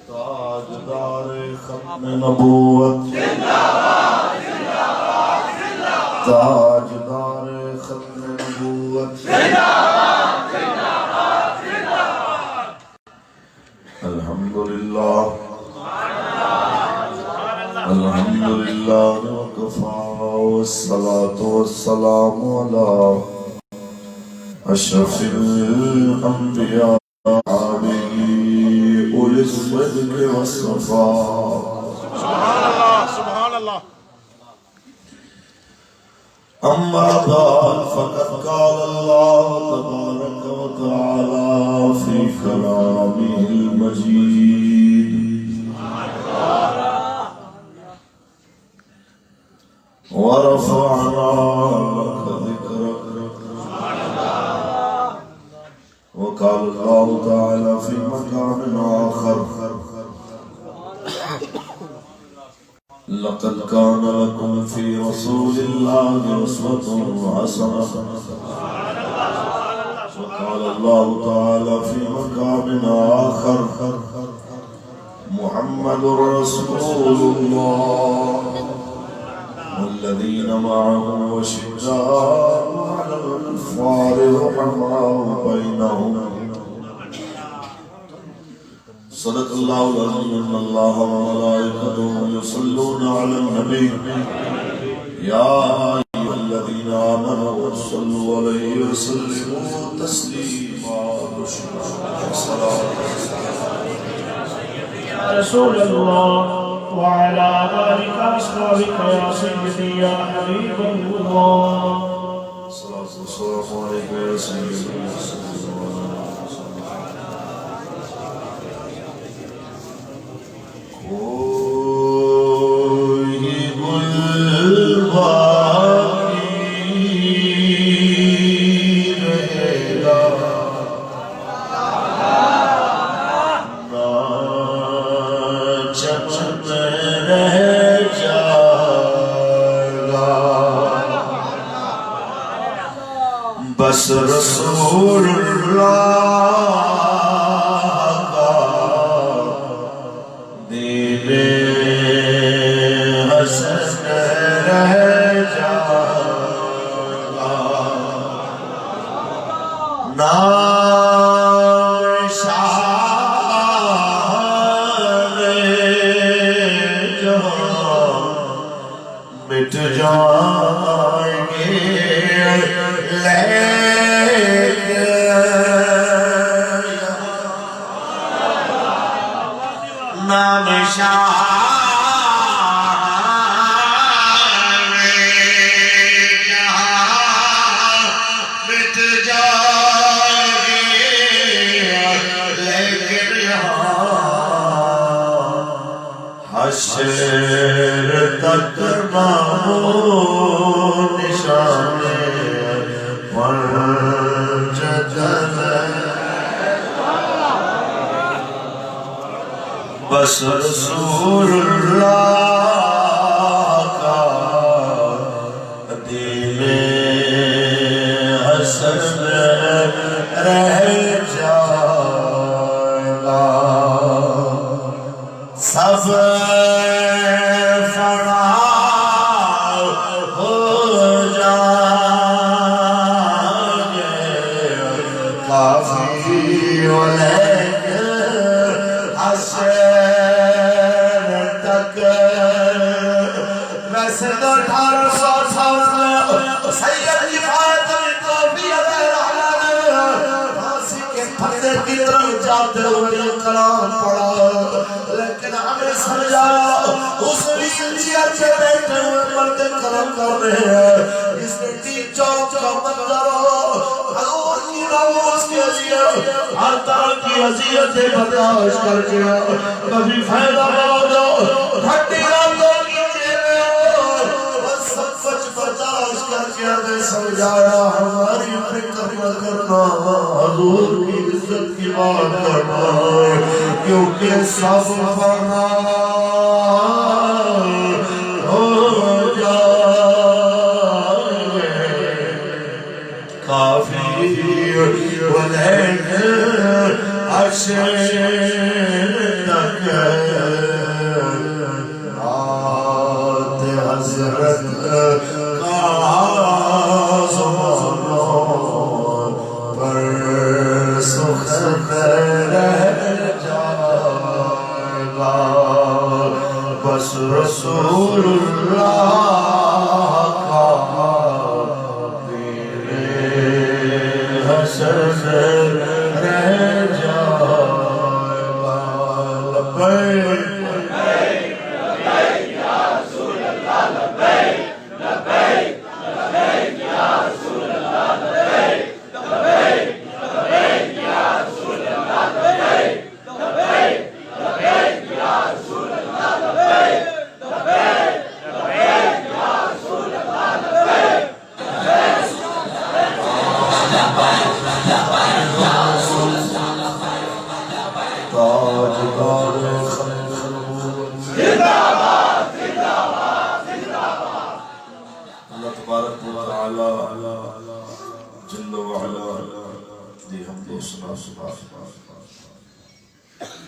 تاجدار ختم نبوت تاجدار ختم نبوت الحمدللہ الحمدللہ وکفا والصلاة والسلام علی اشرف الانبیاء اولی الصدق والصفاء سبحان اللہ اما بعد فقد قال اللہ تبارک وتعالی فی کلامہ المجید ورفعنا لك ذكرك وقال الله تعالى في مكان آخر لقد كان لكم في رسول الله أسوة حسنة وقال الله تعالى في مكان آخر محمد رسول الله والذين معه وشداء على الكفار رحماء بينهم صدق الله العظيم إن الله وملائكته يصلون على النبي يا أيها الذين آمنوا صلوا عليه وسلموا تسليما يا رسول الله وعلى آلك وأصحابك يا سيدي يا حبيب الله الصلاة والسلام عليك يا سيدي بس رسول اللہ کا دین حسن رہ جائے نام شان جہاں مٹ جائیں گے نام شان جہاں مٹ جائیں گے لیکن یہاں حشر تک معمول نشان بس رسول اللہ کا دین حسن رہ جائے گا سب فنا ہو جائیں گے کافی ویسے تو 1800 سال سید کی فائد میں توفیق پھانسی کے پھندے کی طرف جاتے ہوئے کلام پڑھا لیکن ہمیں سمجھایا اس ریچیت کے بیٹھے ہوئے مرد کرم کر رہے ہیں اس نے 3 چوک کا منظر حضور کی ناموز کی عذیت ہر طرح کی عذیتیں برداشت کر کے کبھی فائدہ بہت گھٹی راتوں نے سمجھایا ہماری فکر نہ کرنا حضور کی عزت کی بات کرنا کیونکہ سب فنا ہو جائیں گے کافی ملک عرش تک نعت حضرت کا زبانوں پر سخن رہ جائے گا بس رسول اللہ کا حشر رہ جائے گا لبیک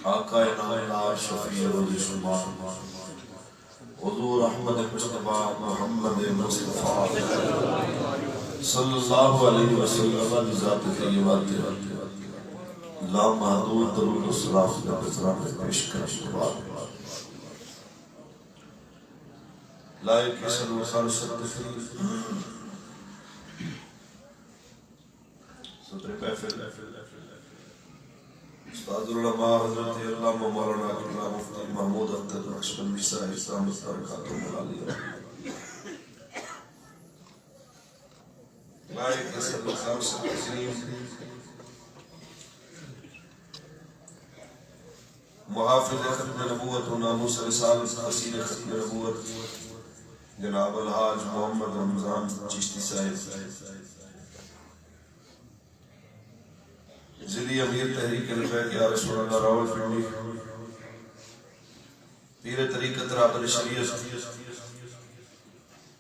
آقا نامدار شفیع روز شمار حضور احمد مصطفیٰ محمد مصطفیٰ صلی اللہ علیہ وسلم ذات طیبات لا محدود درود و سلام کا بزران پیش کرنے کے بعد لائق حسن و خالص التفریف صدر محفل استاد العلماء حضرت علامہ مولانا کرام مفتی محمود اختر نقشبندی صاحب سلامت برکاتہ ملالیہ لائق حسن و خالص التفریف محافظ ختم نبوت و ناموس رسالت حسین ختم نبوت جناب الحاج محمد رمضان چشتی صاحب ضلعی امیر تحریک لبیک یا رسول اللہ راول پنڈی پیر طریقت رابط شریعت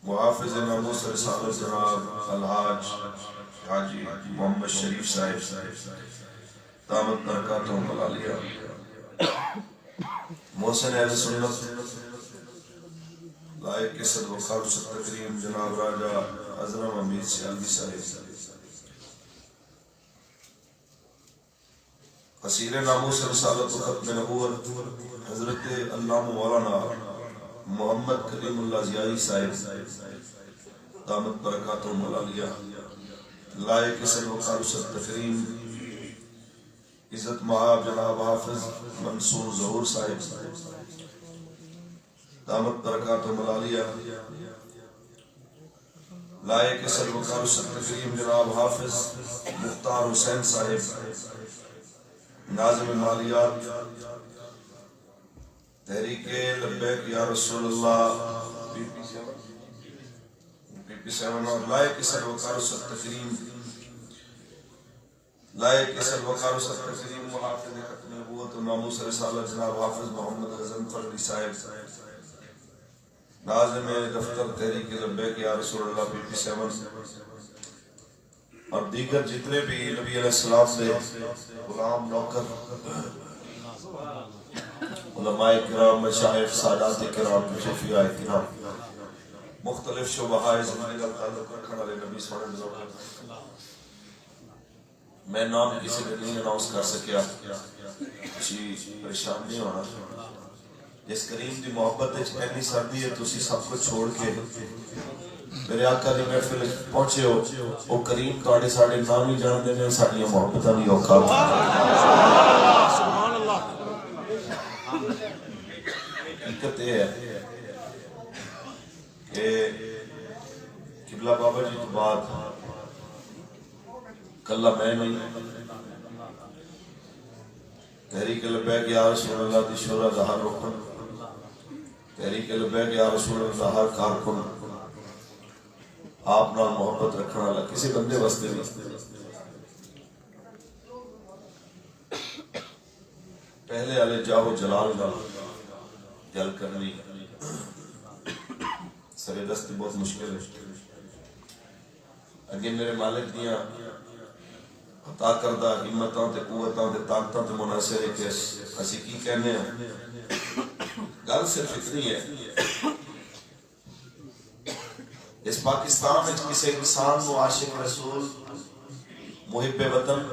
محافظ ناموس رسالت جناب الحاج حاجی محمد شریف صاحب دامت برکاتہم ملالیہ محسن اہل سنت لائق صد و خالص تکریم جناب راجہ عظرم امیر سیالوی صاحب قصیر ناموس رسالت و ختم نبوت حضرت علامہ مولانا محمد کریم اللہ زیائی صاحب دامت برکاتہم ملالیہ لائق صد و خالص تکریم عزت معاب جناب حافظ منصور ظہور صاحب دامت برکاتہم ملالیہ لائق صد و خالص تکریم جناب حافظ مختار حسین صاحب ناظم مالیات تحریک لبیک یا رسول اللہ پی 7 اور لائق صد و خالص تکریم لائق اسل وقار و سطر کریم محافظ ختم نبوت و ناموس رسالت جناب حافظ محمد غزن فردی صاحب ناظم دفتر تحریک لبیک یا رسول اللہ پی 7 اور دیگر جتنے بھی نبی علیہ السلام سے غلام نوکر علماء کرام مشائخ سادات کرام صوفیاء کرام مختلف شعبہائے زمانے کا تعلق رکھنے والے نبی صلی اللہ علیہ وسلم میں نام کسی نے نہیں اناؤنس کر سکیا کسی پریشان نہیں ہونا جس کریم دی محبت اتنی سردی ہے تو اسی سب کو چھوڑ کے میرے آقا دی محفل پہنچے ہو وہ کریم تواڈے ساڈے نام ہی جان دے نے ساڈیاں محبتاں نہیں اوقات سبحان اللہ حقیقت یہ ہے کہ قبلہ بابا جی تو بعد کلہ میں نہیں تحریک لبیک یا رسول اللہ دی شورا ظہر رکن تحریک لبیک یا رسول اللہ ظہر کارکن آپ نال محبت رکھنا اللہ کسی بندے واسطے نہیں پہلے والے جاہو جلال نال جل کرنی سرے دستی بہت مشکل ہے اگے میرے مالک دیاں عطا کردہ ہمتاں تے قوتاں تے طاقتاں تے منحصر ہے کہ اسی کی کہنے ہیں گل صرف اتنی ہے اس پاکستان میں کسی انسان کو عاشق رسول محب وطن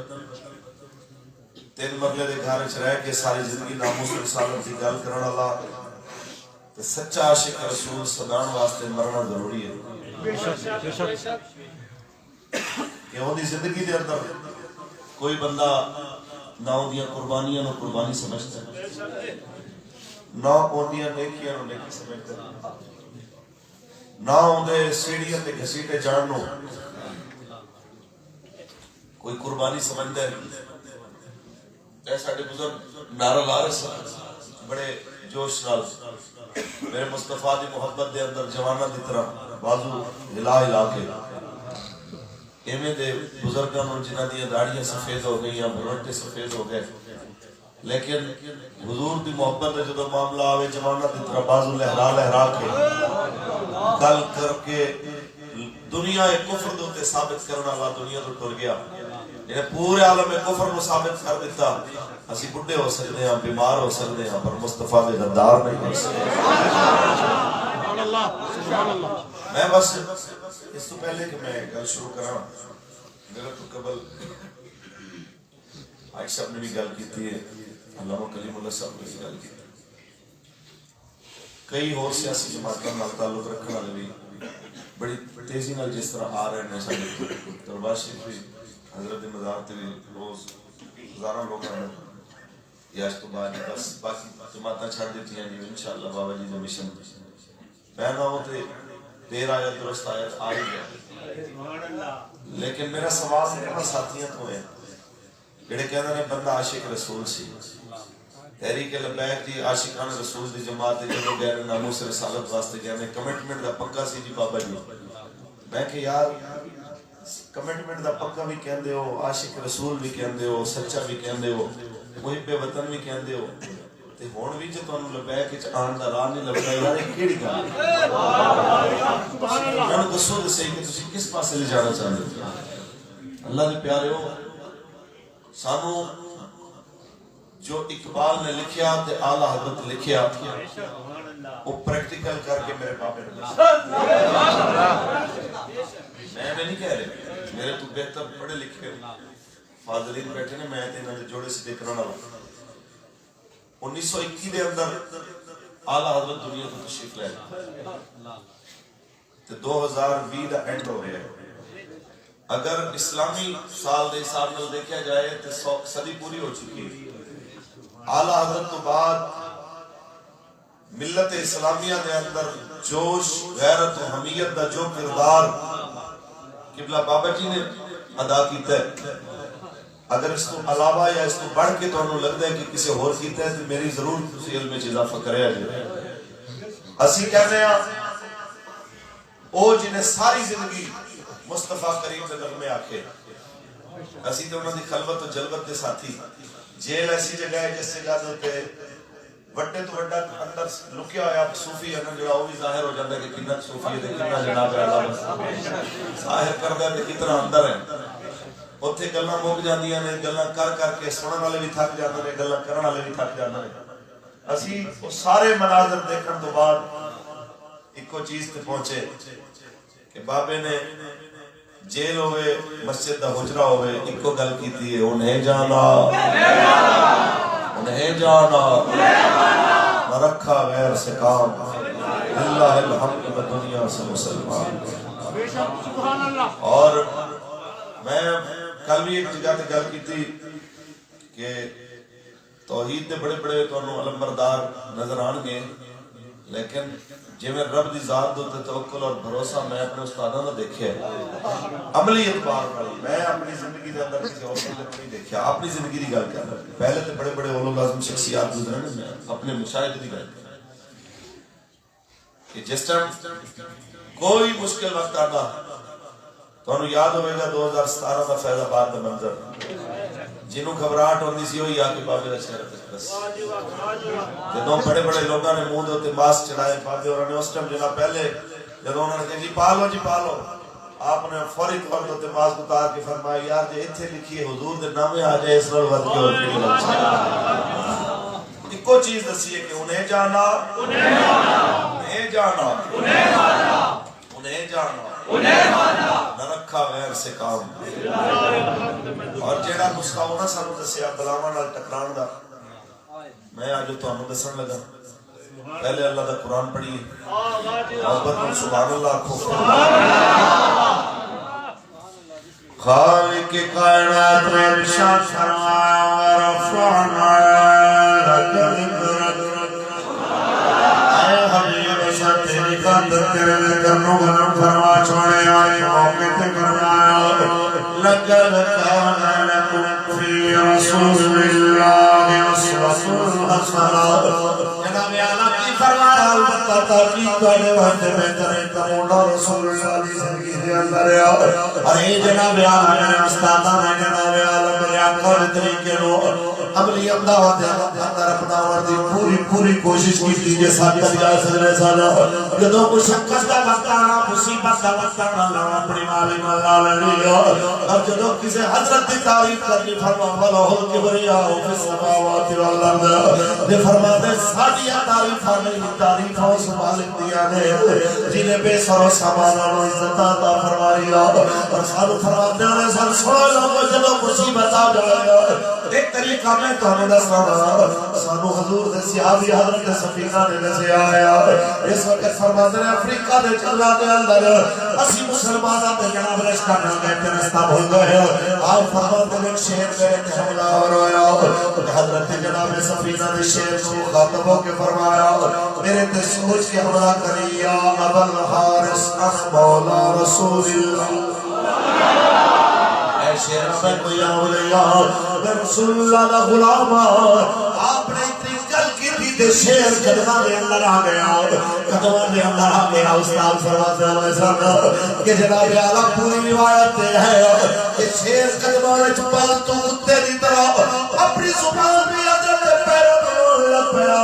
3 مرلے دے گھر وچ رہ کے ساری زندگی ناموس رسالت دی گل کرن والا تے سچا عاشق رسول سدان واسطے مرنا ضروری ہے بے شک کہ اون دی زندگی دے اندر کوئی بندہ نہ اودیاں قربانیاں نو قربانی سمجھتا ہے نہ اودیاں نیکیاں نو نیکی سمجھتا ہے نہ اندے سیڑھیاں تے گھسیٹے جان نو کوئی قربانی سمجھتا ہے اے ساڈے بزرگ نعرہ لا رہے سن بڑے جوش نال میرے مصطفیٰ دی محبت دے اندر جواناں دی طرح بازو ہلا ہلا کے ایویں دے بزرگاں نوں جنہاں دی داڑیاں سفید ہو گئیاں بروٹے سفید ہو گئے لیکن حضور دی محبت دا جدوں معاملہ آوے جواناں دی طرح بازو لہرا لہرا کے گل کر کے دنیا کفر دے تے ثابت کرنا والا دنیا تو ٹر گیا جنہیں پورے عالم کفر کو ثابت کر دیتا اسی بڈھے ہو سکتے ہیں بیمار ہو سکتے ہیں پر مصطفیٰ دے غدار نہیں ہو سکتے میں بس اس تو پہلے کہ میں گل شروع کراں میرا تو قبل عائشہ صاحب نے بھی گل کی ہے علامہ کلیم اللہ صاحب نے بھی گل کی کئی اور سیاسی جماعتوں نال تعلق رکھنے والے بھی بڑی تیزی نال جس طرح آ رہے ہیں سارے دربار شریف بھی حضرت مزار تے بھی روز ہزاروں لوگ آ رہے ہیں یا اس تو بعد بس باقی جماعتیں چھڑ دیتی ہیں جی انشاءاللہ بابا جی نے مشن میں نہ ہوتے دیر آیا درست آیا آ ہی گیا لیکن میرا سوال ہے ساتھیاں تو ہیں جڑے کہندے نے بندہ عاشق رسول سی تحریک لبیک دی عاشقان رسول دی جماعت دے جو گئے ناموس رسالت واسطے گئے میں کمٹمنٹ دا پکا سی جی بابا جی میں کہ یار کمٹمنٹ دا پکا بھی کہندے ہو عاشق رسول بھی کہندے ہو سچا بھی کہندے ہو محب وطن بھی کہندے ہو تے ہن بھی جے تانوں لبیک وچ آن دا راہ نہیں لبدا یار یہ کیڑی گل سبحان اللہ دسو تے صحیح کہ تسی کس پاسے لے جانا چاہندے ہو اللہ دے پیاریو سانو جو اقبال نے لکھیا تے اعلیٰ حضرت لکھیا وہ پریکٹیکل کر کے میرے بابے نے میں نہیں کہہ رہے میرے تو بہتر پڑھے لکھے فاضلین بیٹھے نے میں تے انہاں دے جوڑے سے دیکھنا نہ 1921 دے اندر اعلیٰ حضرت دنیا کو تشریف لے تے 2020 دا اینڈ ہو گیا اگر اسلامی سال دے حساب نال دیکھا جائے تو صدی پوری ہو چکی ہے اعلیٰ حضرت تو بعد ملت اسلامیہ دے اندر جوش غیرت و حمیت دا جو کردار قبلہ بابا جی نے ادا کیتا ہے اگر اس تو علاوہ یا اس تو بڑھ کے تو انہوں لگتا ہے کہ کسی اور کیتا ہے تو میری ضرور کسی علم میں اضافہ کرے آجائے اسی کہنے ہیں او جنہیں ساری زندگی مصطفیٰ کریم دے نغمے آکھے اسی تو انہوں نے خلوت و جلوت دے ساتھی جیل ایسی جگہ ہے جس سے جادو تے وڈے تو وڈا اندر لکیا ہویا صوفی ہے جڑا وہ بھی ظاہر ہو جاتا ہے کہ کتنا صوفی ہے کتنا جناب اللہ بس ظاہر کر دیا کہ کتنا اندر ہے اوتھے گلاں مک جاندیاں نے گلاں کر کے سنن والے بھی تھک جاندے نے گلاں کرن والے بھی تھک جاندے نے اسی وہ سارے مناظر دیکھن تو بعد ایکو چیز تے پہنچے کہ بابے نے جیل ہوئے مسجد دا حجرہ ہوئے ایکو گل کیتی ہے انہیں جانا نہ رکھا غیر سے کام اللہ الحمد دنیا سے مسلمان اور میں کل بھی ایک جگہ تے گل کیتی کہ توحید دے بڑے بڑے تانوں علمبردار نظر آن گے لیکن جی میں رب دی ذات دے توکل اور بھروسہ میں اپنے استاداں دا دیکھیا ہے عملی اعتبار نال میں اپنی زندگی دے اندر کسی اور کو نہیں دیکھیا اپنی زندگی دی گل کر رہا ہوں پہلے تے بڑے بڑے علماء اعظم شخصیات گزرے نے میں اپنے مشاہدے دی گل کر رہا ہوں کہ جس ٹائم کوئی مشکل وقت آتا تانوں یاد ہوئے گا 2017 دا فیض آباد دا منظر جنہوں گھبراہٹ ہوندی سی وہی آ کے بابے دا چہرہ تے بس جدوں بڑے بڑے لوگاں نے منہ دے تے ماسک چڑھائے بابے اور نے اس ٹائم جناب پہلے جدوں انہوں نے کہا جی پالو آپ نے فوری طور پر دماغ اتار کے فرمایا یار جی اتنے لکھی حضور دے نامے آ جائے اس نال ود کے اور نہیں لگ سکتا ایکو چیز دسی ہے کہ انہیں جانا انہیں جانا نہ رکھا غیر سے کام اور جیڑا نسخہ ہونا سانو دسیا بلاواں نال ٹکران دا میں آج تانوں دسن لگا پہلے اللہ دا قرآن پڑھیے محبت میں سبحان اللہ آکھو خالق کائنات میں ارشاد فرمایا ورفعنا لک ذکرک اے حبیب شاہ تیری خاطر تیرے کرنو گرم فرما چھوڑے آئے موقع تے فرمایا لقد كان لكم في رسول الله أسوة حسنة جناب اعلیٰ کی فرمایا البتہ تحقیق کرنے والے بہتر کمونا رسول اللہ کی زندگی دے اندر ارے جناب اعلیٰ استادہ میں جناب اعلیٰ میرے آقا نے طریقے نو عملی امداد اندر اپنا وردی پوری کوشش کی تیجے ساتھ تک جا سکنے سانا جدو مشکل کا وقت آنا مصیبت کا وقت آنا لانا اپنی مالی مالا لیا اب جدو کسی حضرت کی تعریف کرنی فرما فلوہ الکبریاء فی السماوات والارض دے فرماتے سادیہ تعریفہ نہیں تعریفہ اس مالک دیا نے جنہیں بے سر و سامانہ و عزت آتا فرمایا اور سانو فرماتے ہیں سن سوڑا لوگو جدو مصیبت آ جائے ایک طریقہ میں تو ہمیں دسانا سانو حضور دے صحابی حضرت صفیقہ نے نسے آیا اس وقت فرماتے ہیں افریقہ دے چلا دے اندر اسی مسلمانہ دے جناب رشتہ نہ کہتے رشتہ بھول گئے آپ فرماتے ہیں شہر میں حملہ اور آیا حضرت جناب صفیقہ نے شہر کو خاطب ہو کے فرمایا میرے تے سوچ کے حملہ کری یا ابا الحارس اخ مولا رسول اللہ شیر میں کوئی اولیاء میں رسول اللہ دا غلام آپ نے اتنی گل کی تھی تے شیر قدمہ دے اندر آ گیا قدمہ دے اندر آ گیا استاد فرماتے ہیں سانا کہ جناب اعلیٰ پوری روایت ہے کہ شیر قدمہ نے پالتو کتے دی طرح اپنی زبان بھی حضرت پیروں میں لگ پیا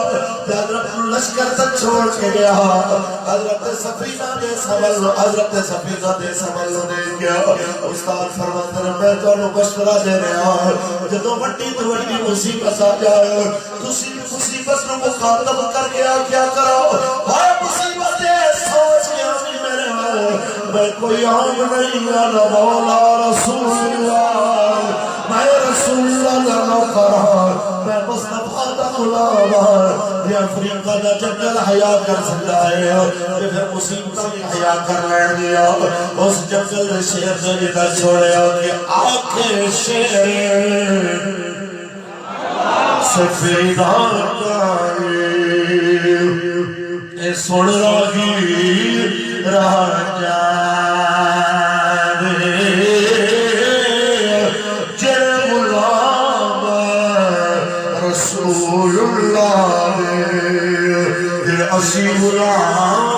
حضرت لشکر تک چھوڑ کے گیا حضرت صفیقہ دے سمل دے گیا استاد فرماتے ہیں میں تو انہوں مشورہ دے رہا جدو وڈی تو وڈی مصیبت آ جائے تسی مصیبت نو مخاطب کر گیا کیا کرو ہائے مصیبت ہے سوچ گیا میرے میں کوئی عام نہیں انا مولا رسول اللہ میں رسول اللہ نہ کرا میں مصطفیٰ دا غلام یہ افریقہ دا جنگل حیا کر سکتا ہے کہ پھر مصیبتہ بھی حیا کر لین دیا اس جنگل دے شیر سے جدہ چھوڑے کہ آنکھیں شیر سفیدان اے سن راگی رہ جانے جے غلام رسول اللہ دے اسی غلام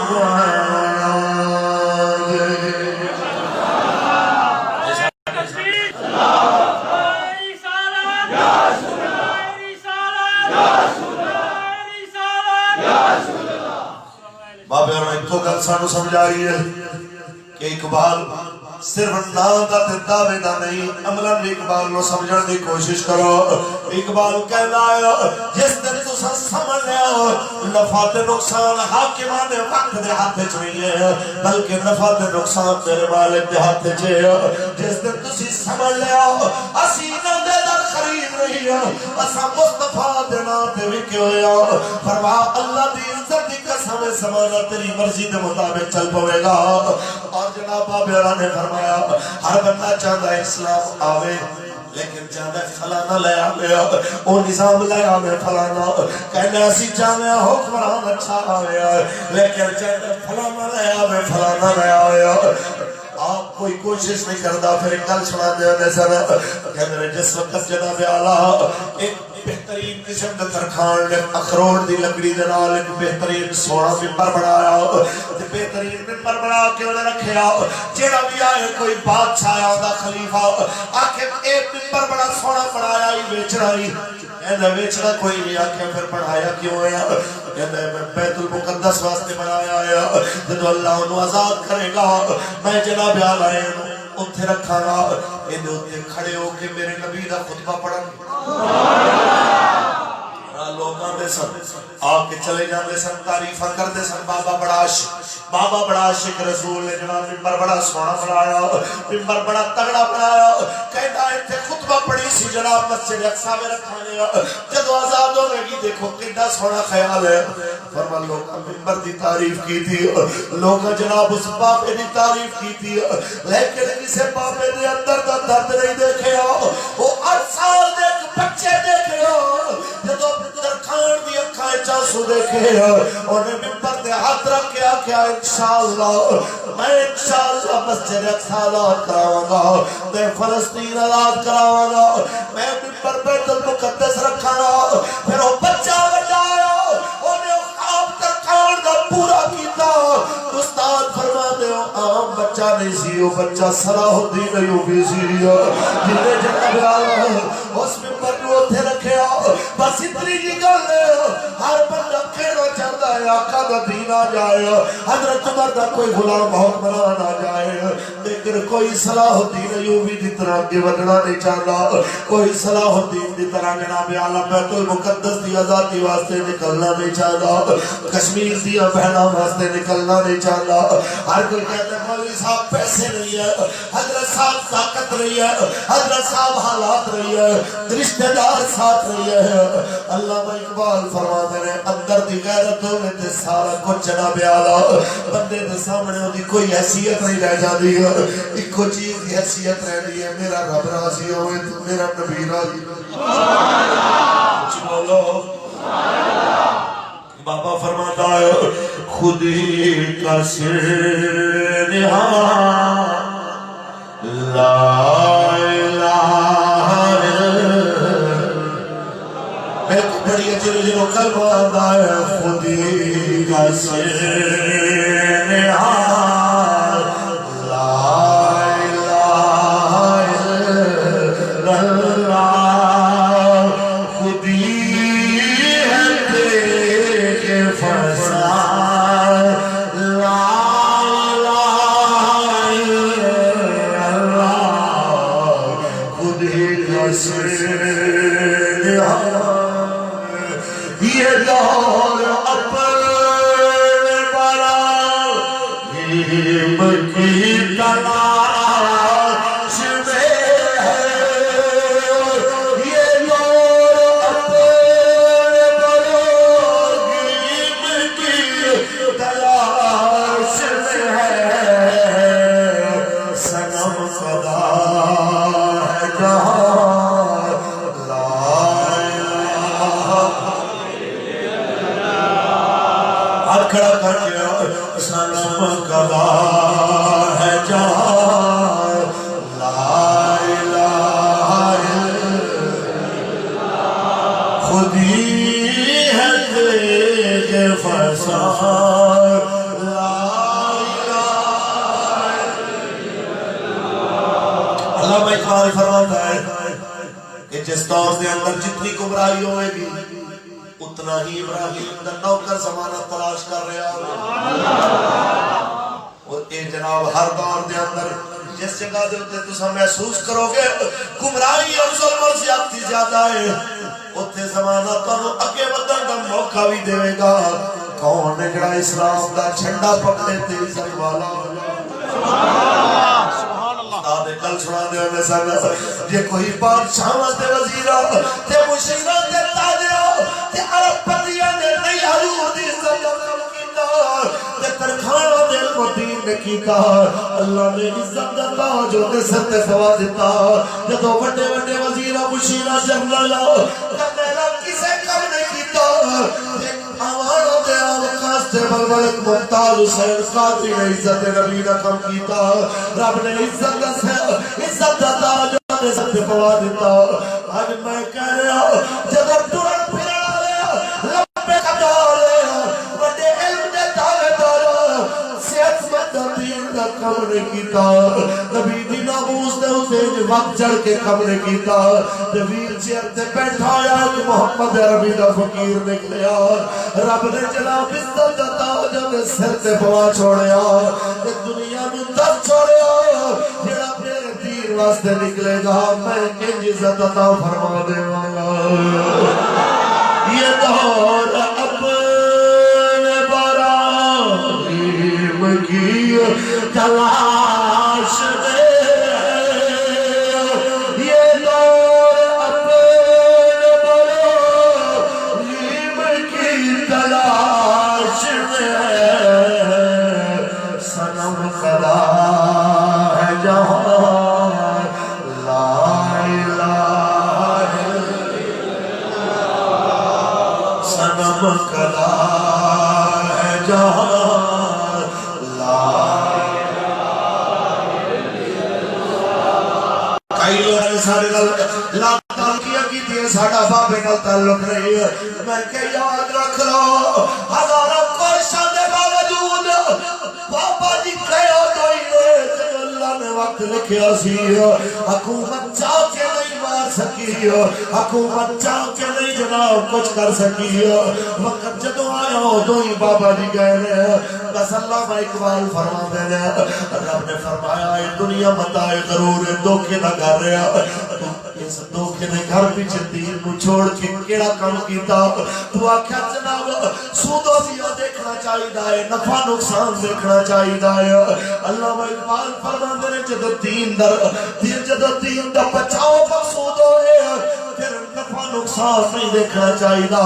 بابے اور ایک تو گل سانو سمجھائی ہے کہ اقبال صرف نام دا دعوے دا نہیں عملاً اقبال نو سمجھن دی کوشش کرو اقبال کہنا ہے جس دن تو سمجھ لیا نفع تے نقصان حاکمان وقت دے ہاتھ وچ نہیں ہے بلکہ نفع تے نقصان تیرے مالک دے ہاتھ وچ ہے جس دن تسی سمجھ لیا اسی نہ دے دا خرید نہیں ہے اسا مصطفیٰ دے نام تے وکے ہویا فرما اللہ دی عزت دی قسم سمانا تیری مرضی دے مطابق چل پوے گا اور جناب بابیرہ نے فرمایا ہر بندہ چاہتا ہے اسلام آوے لیکن چاہتا ہے فلانا لے آوے او نظام لے آوے فلانا کہنے اسی چاہتے ہیں حکمران اچھا آوے لیکن چاہتا ہے فلانا لے آوے فلانا لے آوے آپ کوئی کوشش نہیں کرتا پھر ایک گل سنا دے سر کہ میرے جس وقت جناب اعلیٰ ایک بہترین قسم کا ترخان نے اخروٹ دی لکڑی دے نال ایک بہترین سونا ممبر بنایا تے بہترین ممبر بنا کے انہیں رکھیا جیڑا بھی آئے کوئی بادشاہ آیا دا خلیفہ آکھے ایک ممبر بڑا سونا بنایا ہی بیچنا ہی اینا بیچنا کوئی نہیں آکھے پھر بڑھایا کیوں ہے کہتا ہے میں بیت المقدس واسطے بنایا ہے، جب اللہ انہوں آزاد کرے گا میں جناب آلائے اتھے رکھا گا، انہوں اتھے کھڑے ہو کے میرے نبی دا خطبہ پڑھا لوگاں دے سن آکے چلے جاندے سن، تعریفہ کرتے سن بابا بڑا عاشق رسول نے جناب ممبر بڑا سونا بنایا، ممبر بڑا تگڑا بنایا، کہتا ہے اتھے خطبہ پڑھی سی جناب مسجد اقصی میں رکھانے جدو آزاد ہونے کی دیکھو کتنا سونا خیال ہے، فرما لوگاں ممبر دی تعریف کی تھی، لوگاں جناب اس باپے دی تعریف کی تھی، لیکن کسے باپے دے اندر دا درد نہیں دیکھے وہ 8 سال دے ایک بچے دیکھے جدو درخان دی اکھائیں چاسو دیکھے انہیں ممبر دے ہاتھ رکھ کے آکھیا انشاءاللہ میں انشاءاللہ مسجد اقصی آزاد کراواں گا، میں فلسطین آزاد کراواں گا، میں ممبر بیت المقدس رکھاں گا۔ پھر وہ بچہ بجایا انہیں خواب درخان دا پورا کیتا، استاد فرما دے عام بچہ نہیں سی، وہ بچہ صلاح الدین ایوبی سی جنہیں جناب آلہ اس ممبر کو اتھے رکھے بس اتنی کی گل ہے ہر بندہ کھیڑا چاہتا ہے آقا دا دین آ جائے، حضرت عمر دا کوئی غلام بہت بنان آ جائے، لیکن کوئی صلاح الدین ایوبی دی طرح کے ودنا نہیں چاہتا، کوئی صلاح الدین دی طرح جناب اعلیٰ بیت المقدس دی آزادی واسطے نکلنا نہیں چاہتا، کشمیر دی بہنوں واسطے نکلنا نہیں چاہتا۔ ہر کوئی کہتا ہے مولوی صاحب پیسے نہیں ہے، حضرت صاحب طاقت نہیں ہے، حضرت صاحب حالات نہیں ہے، رشتہ دار ساتھ نہیں ہے۔ علامہ اقبال فرماتے ہیں اندر دی غیرت ہونے تے سارا کچھ جناب اعلیٰ بندے دے سامنے ہوتی کوئی حیثیت نہیں رہ جاتی ہے، ایک کو چیز کی حیثیت رہ دی ہے میرا رب راضی ہوئے تو میرا نبی راضی بولو بابا فرماتا ہے خودی کا سرنہا لا بڑی اجر جنو کلمہ آتا ہے خودی کا سرنہا لا الہ الا اللہ خودی ہے تیرے فساد لا الہ الا اللہ خودی کا سرنہا یہ دور اپنے بڑا علم کی تلاش میں ہے، یہ دور اپنے بڑا علم کی تلاش میں ہے، صنم خدا ہے جہاں کھڑا کر کے صنم خدا ہے جہاں لا الہ الا خودی ہے تیرے فساد لا الہ الا علامہ اقبال فرماتا ہے کہ جس دور کے اندر جتنی گمراہی ہوئے گی اتنا ہی ابراہیم دا نوکر زمانہ تلاش کر رہا اور اے جناب ہر دور دے اندر جس جگہ دے ہوتے تسا محسوس کرو گے گمراہی اور ظلم اور زیادتی زیادہ ہے اتھے زمانہ تانوں اگے ودن دا موقع بھی دے گا۔ کون ہے جڑا اسلام دا جھنڈا پکڑے تے عزت والا استاد کل سنا دے ہمیں سن یہ کوئی بادشاہ تے وزیرہ تے مشیرہ تے تاجرہ تے عرب پتیہ نے نہیں حضور دی عزت کم کیتا تے ترکھانہ دے المدین نے کیتا اللہ نے عزت دا تاج دے سر تے فوا دیتا جدو وڈے وڈے وزیرہ مشیرہ جنرل کہنے لگ کسے کم نہیں کیتا آوانوں دے آوکاس تے بلبلک ممتاز حسین قادری نے عزت نبی نہ کم کیتا رب نے عزت دا تاج دے سر تے فوا دیتا آج میں کہہ رہا جدو ٹرن پھرن آلے لمبے قدار وڈے علم دے دعوے دار صحت مند دین دا کم نہیں کیتا نبی دی ناموس دے اتنے وقت چڑھ کے کم نہیں کیتا تے ویل چیئر تے بیٹھا آیا کہ محمد عربی دا فقیر نکلیا رب نے جناب عزت دا تاج دے سر تے پوا چھوڑیا تے دنیا نو در چھوڑیا جڑا میرے دین واسطے نکلے گا میں کنج عزت عطا فرما دیواں گا یہ دور اپنے براہیم کی تلاش میں ساڑا بابے نال تعلق نہیں ہے میں کہ یاد رکھ لو ہزاروں کوششوں کے باوجود بابا جی کہو تو ہی نے اللہ نے وقت لکھیا سی حکومت چاہ کے نہیں مار سکی حکومت چاہ کے نہیں جناب کچھ کر سکی وقت جدو آیا ہو تو ہی بابا جی کہنے بس اللہ میں اقبال فرما دینے رب نے فرمایا یہ دنیا متاع غرور ہے دھوکے نہ کر رہا اس دھوکے نے گھر پیچھے دین نو چھوڑ کے کیڑا کام کیتا تو آکھیا جناب سود و زیا دیکھنا چاہیدا ہے نفع نقصان دیکھنا چاہیدا ہے اللہ اقبال فرماندے نے جدو دین دا بچاؤ مقصود ہوئے پھر نفع نقصان نہیں دیکھنا چاہیدا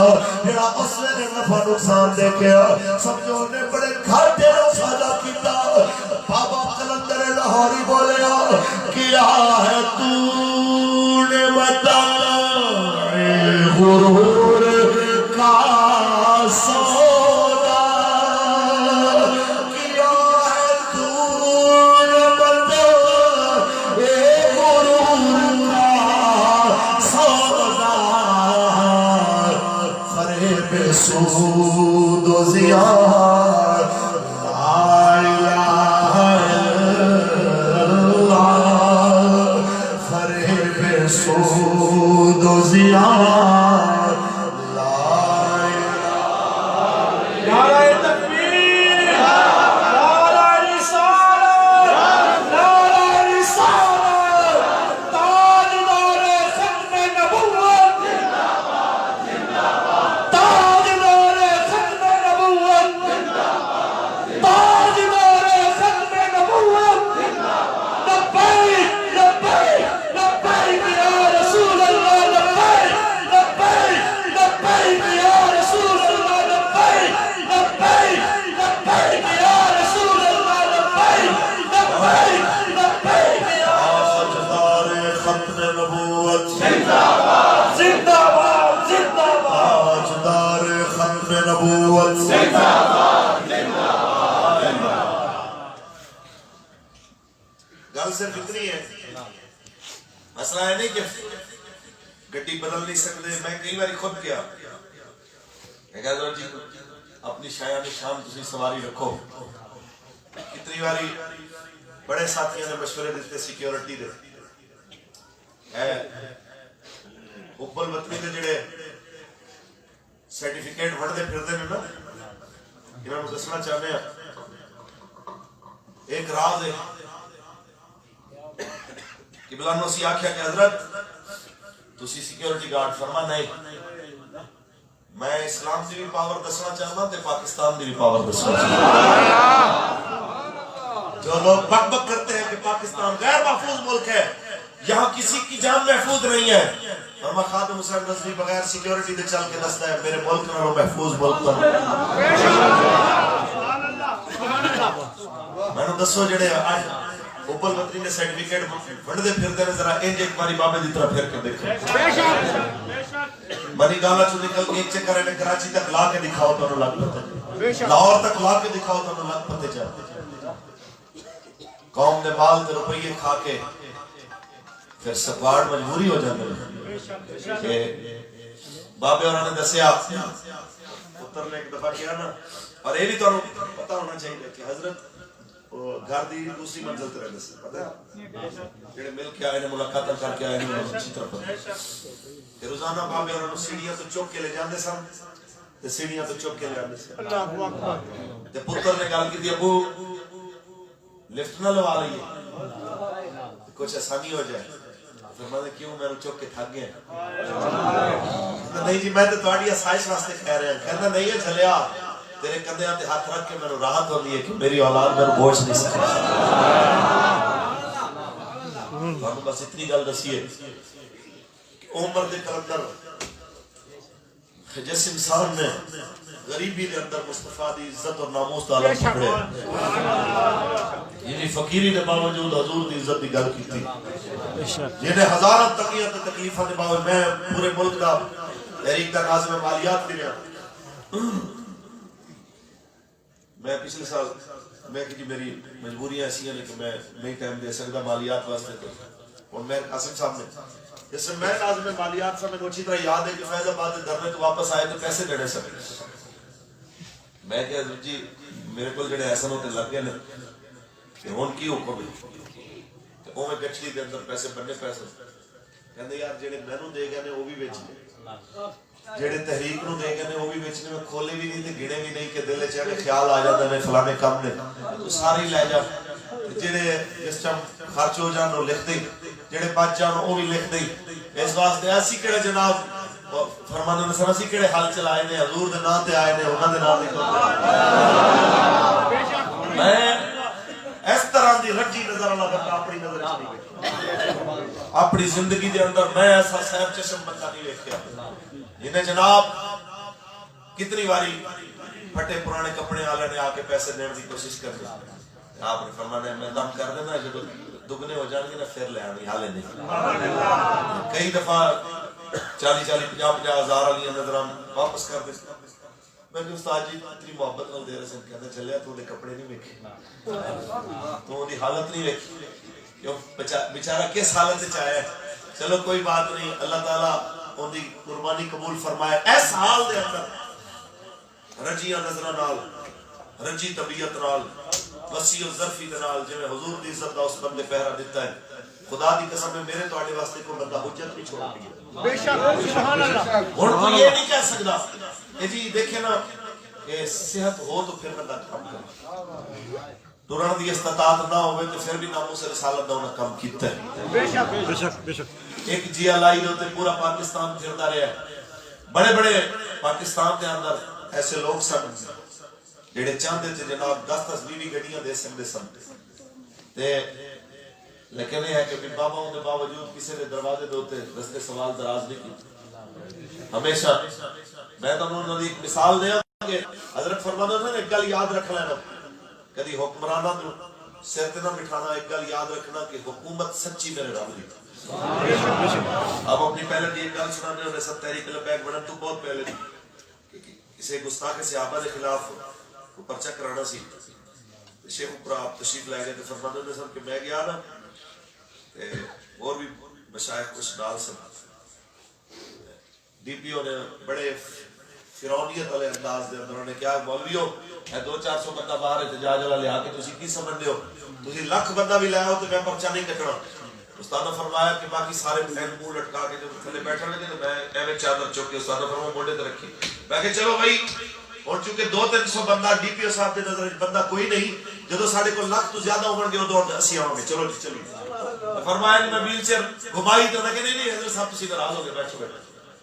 جڑا اس نے نفع نقصان دیکھیا سمجھو نے بڑے گھاٹے نال سودا کیتا بابا قلندر لاہوری بولیا کیا ہے تو نے متاع غرور کا سودا کیا ہے تو نے متاع غرور کا سودا فریب سود و زیان لا الہ الا اللہ فریب سود و زیان لا نعرہ تکبیر نعرہ رسالت نعرہ رسالت تاجدار ختم نبوت تاجدار ختم نبوت تاجدار ختم نبوت لبیک لبیک لبیک یا رسول اللہ لبیک لبیک لبیک یا رسول اللہ لبیک لبیک لبیک یا رسول اللہ لبیک لبیک لبیک یا تاجدار ختم نبوت زندہ باد زندہ باد زندہ باد تاجدار ختم نبوت زندہ باد زندہ گل صرف اتنی ہے مسئلہ ہے نہیں کہ گڈی بدل نہیں سکتے میں کئی باری خود کیا میں کہا حضرت جی اپنی شایان شام تسی سواری رکھو کتنی باری بڑے ساتھیوں نے مشورے دیتے سیکیورٹی دے حب الوطنی دے جڑے سرٹیفکیٹ وڑھتے پھرتے ہیں نا انہوں نے دسنا چاہنے ہیں ایک راز ہے قبلہ نو سی آکھیا کہ حضرت تسی سیکیورٹی گارڈ فرما نہیں میں اسلام دی بھی پاور دسنا چاہنا تے پاکستان دی بھی پاور دسنا چاہنا جو لوگ بک بک کرتے ہیں کہ پاکستان غیر محفوظ ملک ہے یہاں کسی کی جان محفوظ نہیں ہے فرما خادم حسین رضوی بغیر سیکیورٹی دے چل کے دستا ہے میرے ملک نالوں محفوظ ملک پر میں نے دسو جڑے آج اوپر وطنی نے سرٹیفکیٹ وڑھدے پھرتے ہیں ذرا انج ایک باری بابے دی طرح پھر کے دیکھو بنی گالا چو نکل کے ایک چکر ہے کراچی تک لا کے دکھاؤ تو انہوں لگ پتے لاہور تک لا کے دکھاؤ تو انہوں لگ پتے چاہتے قوم نے مال تے روپیے کھا کے پھر سکواڑ مجبوری ہو جاتے ہیں کہ بابے اور نے دسیا پتر نے ایک دفعہ کیا نا اور یہ بھی تو پتہ ہونا چاہیے کہ حضرت گھر دی دوسری منزل تے رہندے سی پتہ ہے جڑے مل کے آئے نے ملاقات کر کے آئے نے انہاں اچھی طرح پتہ تے روزانہ بابے انہاں نوں سیڑھیاں تو چوک کے لے جاندے سن تے سیڑھیاں تو چوک کے لے آندے سن اللہ اکبر تے پتر نے گل کیتی ابو لفٹ نہ لوا لئیے کچھ آسانی ہو جائے پھر میں نے کیوں میں چوک کے تھک گیا نہیں جی میں تو تہاڈی آسائش واسطے کہہ رہا ہوں کہنا نہیں ہے چلیا تیرے کندھیاں تے ہاتھ رکھ کے میں راحت ہوندی ہے کہ میری اولاد میرے بوجھ نہیں سکتی ہم بس اتنی گل دسی ہے کہ عمر دے کلندر جس انسان نے غریبی دے اندر مصطفیٰ دی عزت اور ناموس دا عالم پکڑے یعنی فقیری دے باوجود حضور دی عزت دی گل کیتی جنہیں ہزاراں تقیاں تے تکلیفاں دے باوجود میں پورے ملک دا تحریک دا ناظم مالیات کریا میں پچھلے سال میں کہ میری مجبوریاں ایسی ہیں کہ میں نہیں ٹائم دے سکتا مالیات واسطے اور میں قاسم صاحب نے جس سے میں ناظم مالیات صاحب میں اچھی طرح یاد ہے کہ فیض آباد کے دھرنے تو واپس آئے تو پیسے دینے سکتے میں کہ جی میرے کو جڑے ایسا ہوتے لگ گئے کہ ہون کی حکم ہے کہ وہ میں گچھلی دے اندر پیسے بننے پیسے کہندے یار جڑے مینوں دے گئے نے وہ بھی بیچنے جڑے تحریک نو دے گئے نے وہ بھی بیچنے میں کھولے بھی نہیں تے گنے بھی نہیں کہ دل وچ ایویں خیال آ جاندے نے فلانے کم نے تو سارے لے جا جڑے جس ٹائم خرچ ہو جان وہ لکھ دے جڑے بچ جان وہ بھی لکھ دے اس واسطے اسی کڑے جناب فرمانے نے سر اسی کڑے حل چلائے نے حضور دے نام تے آئے نے انہاں دے نام تے میں اس طرح دی رجی نظر اللہ بندہ اپنی نظر وچ نہیں اپنی زندگی دے اندر میں ایسا صاحب چشم بندہ نہیں ویکھیا جنہیں جناب کتنی باری پھٹے پرانے کپڑے والے نے آ کے پیسے دینے کی کوشش کر دی آپ نے فرمایا میں دم کر دینا جب دگنے ہو جان گے نا پھر لے آنی حالے نہیں کئی دفعہ 40-50 ہزار والی نظر واپس کر دے میں کہ استاد جی اتنی محبت نال دے رہے سن کہتے چلیا تو نے کپڑے نہیں ویکھے تو دی حالت نہیں ویکھی کیوں بیچارہ کس حالت وچ آیا ہے چلو کوئی بات نہیں اللہ تعالیٰ ان دی قربانی قبول فرمائے اس حال دے اندر رجیاں نظراں نال رجی طبیعت نال وسیع و ظرفی دے نال جویں حضور دی عزت دا اس بندے پہرا دیتا ہے خدا دی قسم ہے میرے تواڈے واسطے کوئی بندہ حجت نہیں چھوڑ دیا بے شک سبحان اللہ ہن کوئی یہ نہیں کہہ سکدا کہ جی دیکھیں نا کہ صحت ہو تو پھر بندہ کام کرے ٹرن دی استطاعت نہ ہوے تو پھر بھی ناموس رسالت دا انہاں کام کیتا ہے بے شک بے شک بے شک ایک جی الائی دے پورا پاکستان پھردا رہیا بڑے بڑے پاکستان دے اندر ایسے لوگ سن جڑے چاہتے تھے جناب 10-10 20 گڈیاں دے سکتے سن تے لیکن یہ ہے کہ بابا دے باوجود کسی نے دروازے دے اوتے رستے سوال دراز نہیں کی ہمیشہ میں تانوں دی ایک مثال دیاں کہ حضرت فرماتے ہیں ایک گل یاد رکھ لینا کدی حکمراناں نوں سر تے نہ بٹھانا ایک گل یاد رکھنا کہ حکومت سچی میرے رب دی اب اپنی پہلے دی ایک گل سنانے ہونے سب تحریک لبیک بڑھن تو بہت پہلے دی کسی گستاخ صحابہ دے خلاف پرچہ کرانا سی شیخ اوپر آپ تشریف لائے گئے تو فرماتے ہیں سب کہ میں گیا نا اور بھی مشائخ کچھ ڈال سن ڈی پی او نے بڑے فرعونیت والے انداز دے اندر انہوں نے کیا مولویو ہے 200-400 بندہ باہر احتجاج والا لیا کے تسی کی سمجھدے ہو تسی لاکھ بندہ بھی لایا ہو تو میں پرچہ نہیں کٹنا استاد نے فرمایا کہ باقی سارے پھین منہ لٹکا کے جب تھلے بیٹھا لگے تو میں ایویں چادر چوک کے استاد نے فرمایا موڈے تے رکھی میں کہ چلو بھائی اور چونکہ 200-300 بندہ ڈی پی او صاحب دے نظر بندہ کوئی نہیں جدو ساڈے کو لاکھ تو زیادہ ہون گے ادو اسی آواں گے چلو جی چلو فرمایا کہ میں ویل چیئر گھمائی تو میں کہ نہیں حضرت صاحب تسی ناراض ہو گئے بیٹھو بیٹھو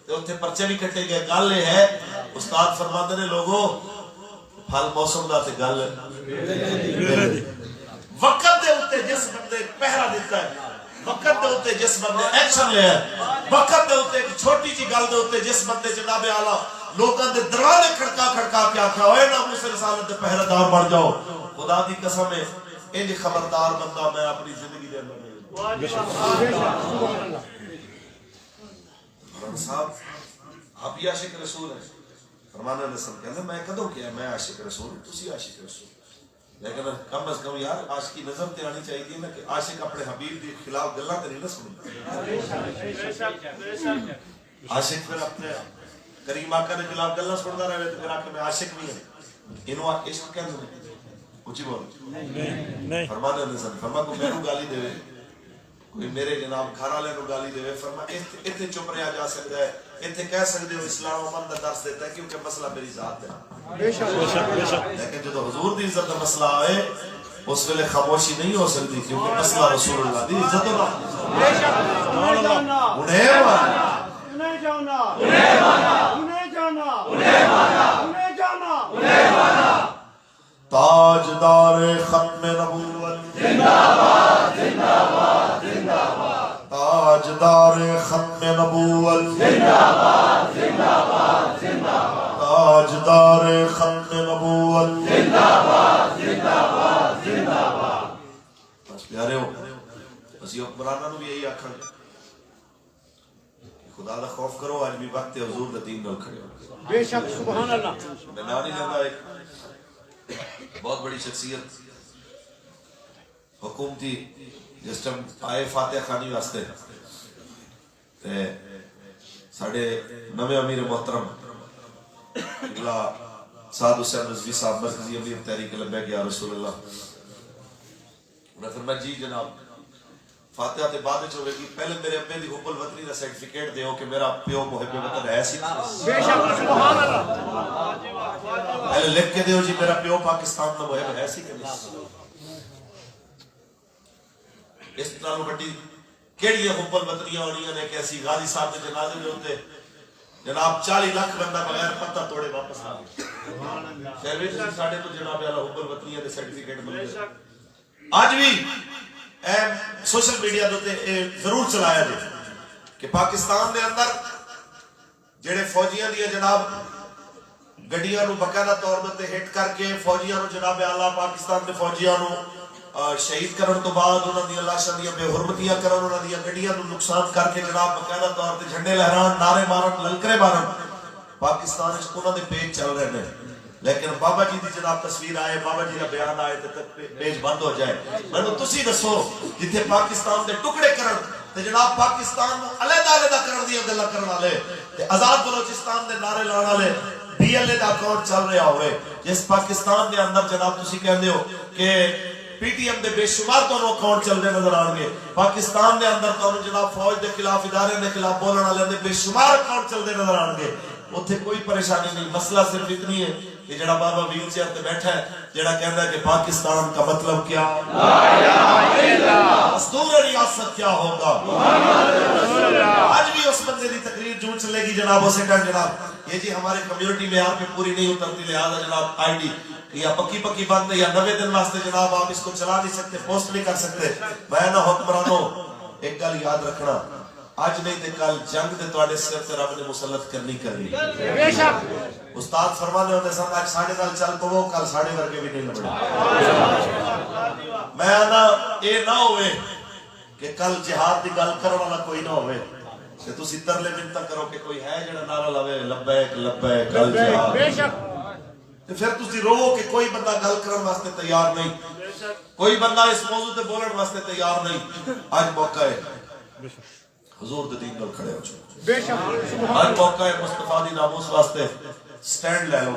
تے اوتھے پرچے بھی کٹے گئے گل یہ ہے استاد فرماتے نے لوگوں پھل موسم دا تے گل وقت دے اوتے جس بندے پہرا دیتا ہے وقت دے اوتے جس بندے ایکشن لے وقت دے اوتے ایک چھوٹی جی گل دے اوتے جس بندے جناب اعلی لوکاں دے دروازے کھڑکا کھڑکا کے آکھیا اوے ناموس رسالت دے پہرا دار بن جاؤ خدا دی قسم ہے انج خبردار بندہ میں اپنی زندگی دے اندر صاحب آپ ہی عاشق رسول ہیں فرمانے نے سب کہتے میں کدوں کیا میں عاشق رسول ہوں تسی عاشق رسول لیکن کم از کم یار عاشقی نظر تے آنی چاہیے نا کہ عاشق اپنے حبیب دی خلاف گلاں تے نہیں نہ سنی عاشق پھر اپنے کریم آقا دے خلاف گلاں سندا رہے تے پھر آ کے میں عاشق نہیں ہوں اینو عشق کہندے اچھی بول فرمانے نے سن فرما کو میرے گالی دے کوئی میرے جناب گھر والے کو گالی دے فرما اتنے چپ رہا جا سکتا ہے اتنے کہہ سکتے ہو اسلام امن کا درس دیتا ہے کیونکہ مسئلہ میری ذات ہے لیکن جب حضور دی عزت کا مسئلہ آئے اس ویلے خاموشی نہیں ہو سکتی کیونکہ مسئلہ رسول اللہ دی عزت تاجدار ختم نبوت زندہ باد زندہ باد زندہ باد تاجدار ختم نبوت زندہ باد زندہ باد زندہ باد تاجدار ختم نبوت زندہ باد زندہ باد زندہ باد بس پیارے ہو اسی حکمرانوں نو بھی یہی آکھاں گے خدا دا خوف کرو آج بھی وقت حضور دا دین نال کھڑے ہو بے شک سبحان اللہ میں نام نہیں لینا ایک بہت بڑی شخصیت حکومتی جس ٹائم آئے فاتح خانی واسطے ساڑھے نوے امیر محترم قبلہ سعد حسین رضوی صاحب مرکزی امیر تحریک لبیک یا رسول اللہ انہیں فرمایا جی جناب فاتحہ تے بعد ہوئے گی پہلے میرے ابے دی حب الوطنی دا سرٹیفکیٹ دیو کہ میرا پیو محب وطن ہے سی بے شک سبحان اللہ پہلے لکھ کے دیو جی میرا پیو پاکستان دا محب ہے سی کہ نہیں اس طرح بڑی کیڑی حب الوطنیاں ہونیاں نے کہ ایسی غازی صاحب کے جنازے میں ہوتے جناب 40 لاکھ بندہ بغیر پتہ توڑے واپس آ گئے شہروی سے ساڑھے تو جناب اللہ حب الوطنیاں دے سرٹیفکیٹ ملے آج بھی سوشل میڈیا دوتے ضرور چلایا دے کہ پاکستان دے اندر جڑے فوجیاں دیا جناب گڈیاں نو باقاعدہ طور تے ہٹ کر کے فوجیاں نو جناب اعلیٰ پاکستان دے فوجیاں نو شہید کرن تو بعد انہاں دی لاشاں دی بے حرمتیاں کرن انہاں دی گڈیاں نو نقصان کر کے جناب باقاعدہ طور تے جھنڈے لہران نعرے مارن للکرے مارن پاکستان وچ انہاں دے پیج چل رہے ہیں لیکن بابا جی دی جناب تصویر آئے بابا جی کا بیان آئے تے پیج بند ہو جائے میں تسی دسو جتھے پاکستان دے ٹکڑے کرن تے جناب پاکستان نو علیحدہ علیحدہ کرن دی گلاں کرن والے تے آزاد بلوچستان دے نعرے لانے والے بی ایل اے دا اکاؤنٹ چل رہا ہوئے جس پاکستان دے اندر جناب تسی کہندے ہو کہ پی ٹی ایم دے بے شمار تو اکاؤنٹ چل رہے نظر آن گے پاکستان دے اندر تو جناب فوج دے خلاف ادارے دے خلاف بولن والے دے بے شمار اکاؤنٹ چل رہے نظر آن گے اتنے کوئی پریشانی نہیں مسئلہ صرف اتنی ہے کہ جڑا بابا ویل چیئر تے بیٹھا ہے جڑا کہندا ہے کہ پاکستان کا مطلب کیا لا الہ الا اللہ دستور ریاست کیا ہوگا محمد رسول اللہ آج بھی اس بندے دی تقریر جو چلے گی جناب اسے ٹائم جناب یہ جی ہمارے کمیونٹی میں آپ پوری نہیں اترتی لہذا جناب آئی ڈی یا پکی بند ہے یا 90 دن واسطے جناب آپ اس کو چلا نہیں سکتے پوسٹ نہیں کر سکتے میں نہ حکمرانوں ایک گل یاد رکھنا آج نہیں تے کل جنگ تے تواڈے سر تے رب نے مسلط کرنی بے شک استاد فرمانے ہوتے سن آج ساڑھے نال چل پو کل ساڑھے ورگے بھی نہیں لبڑے میں آنا اے نہ ہوئے کہ کل جہاد دی گل کرن والا کوئی نہ ہوئے کہ تسی ترلے منتا کرو کہ کوئی ہے جڑا نعرہ لاوے لبیک لبیک کل جہاد بے شک تے پھر تسی رو کہ کوئی بندہ گل کرن واسطے تیار نہیں کوئی بندہ اس موضوع تے بولن واسطے تیار نہیں آج موقع ہے حضور دے دین نال کھڑے ہو جاؤ بے شک ہر موقع ہے مصطفیٰ دی ناموس واسطے سٹینڈ لے لو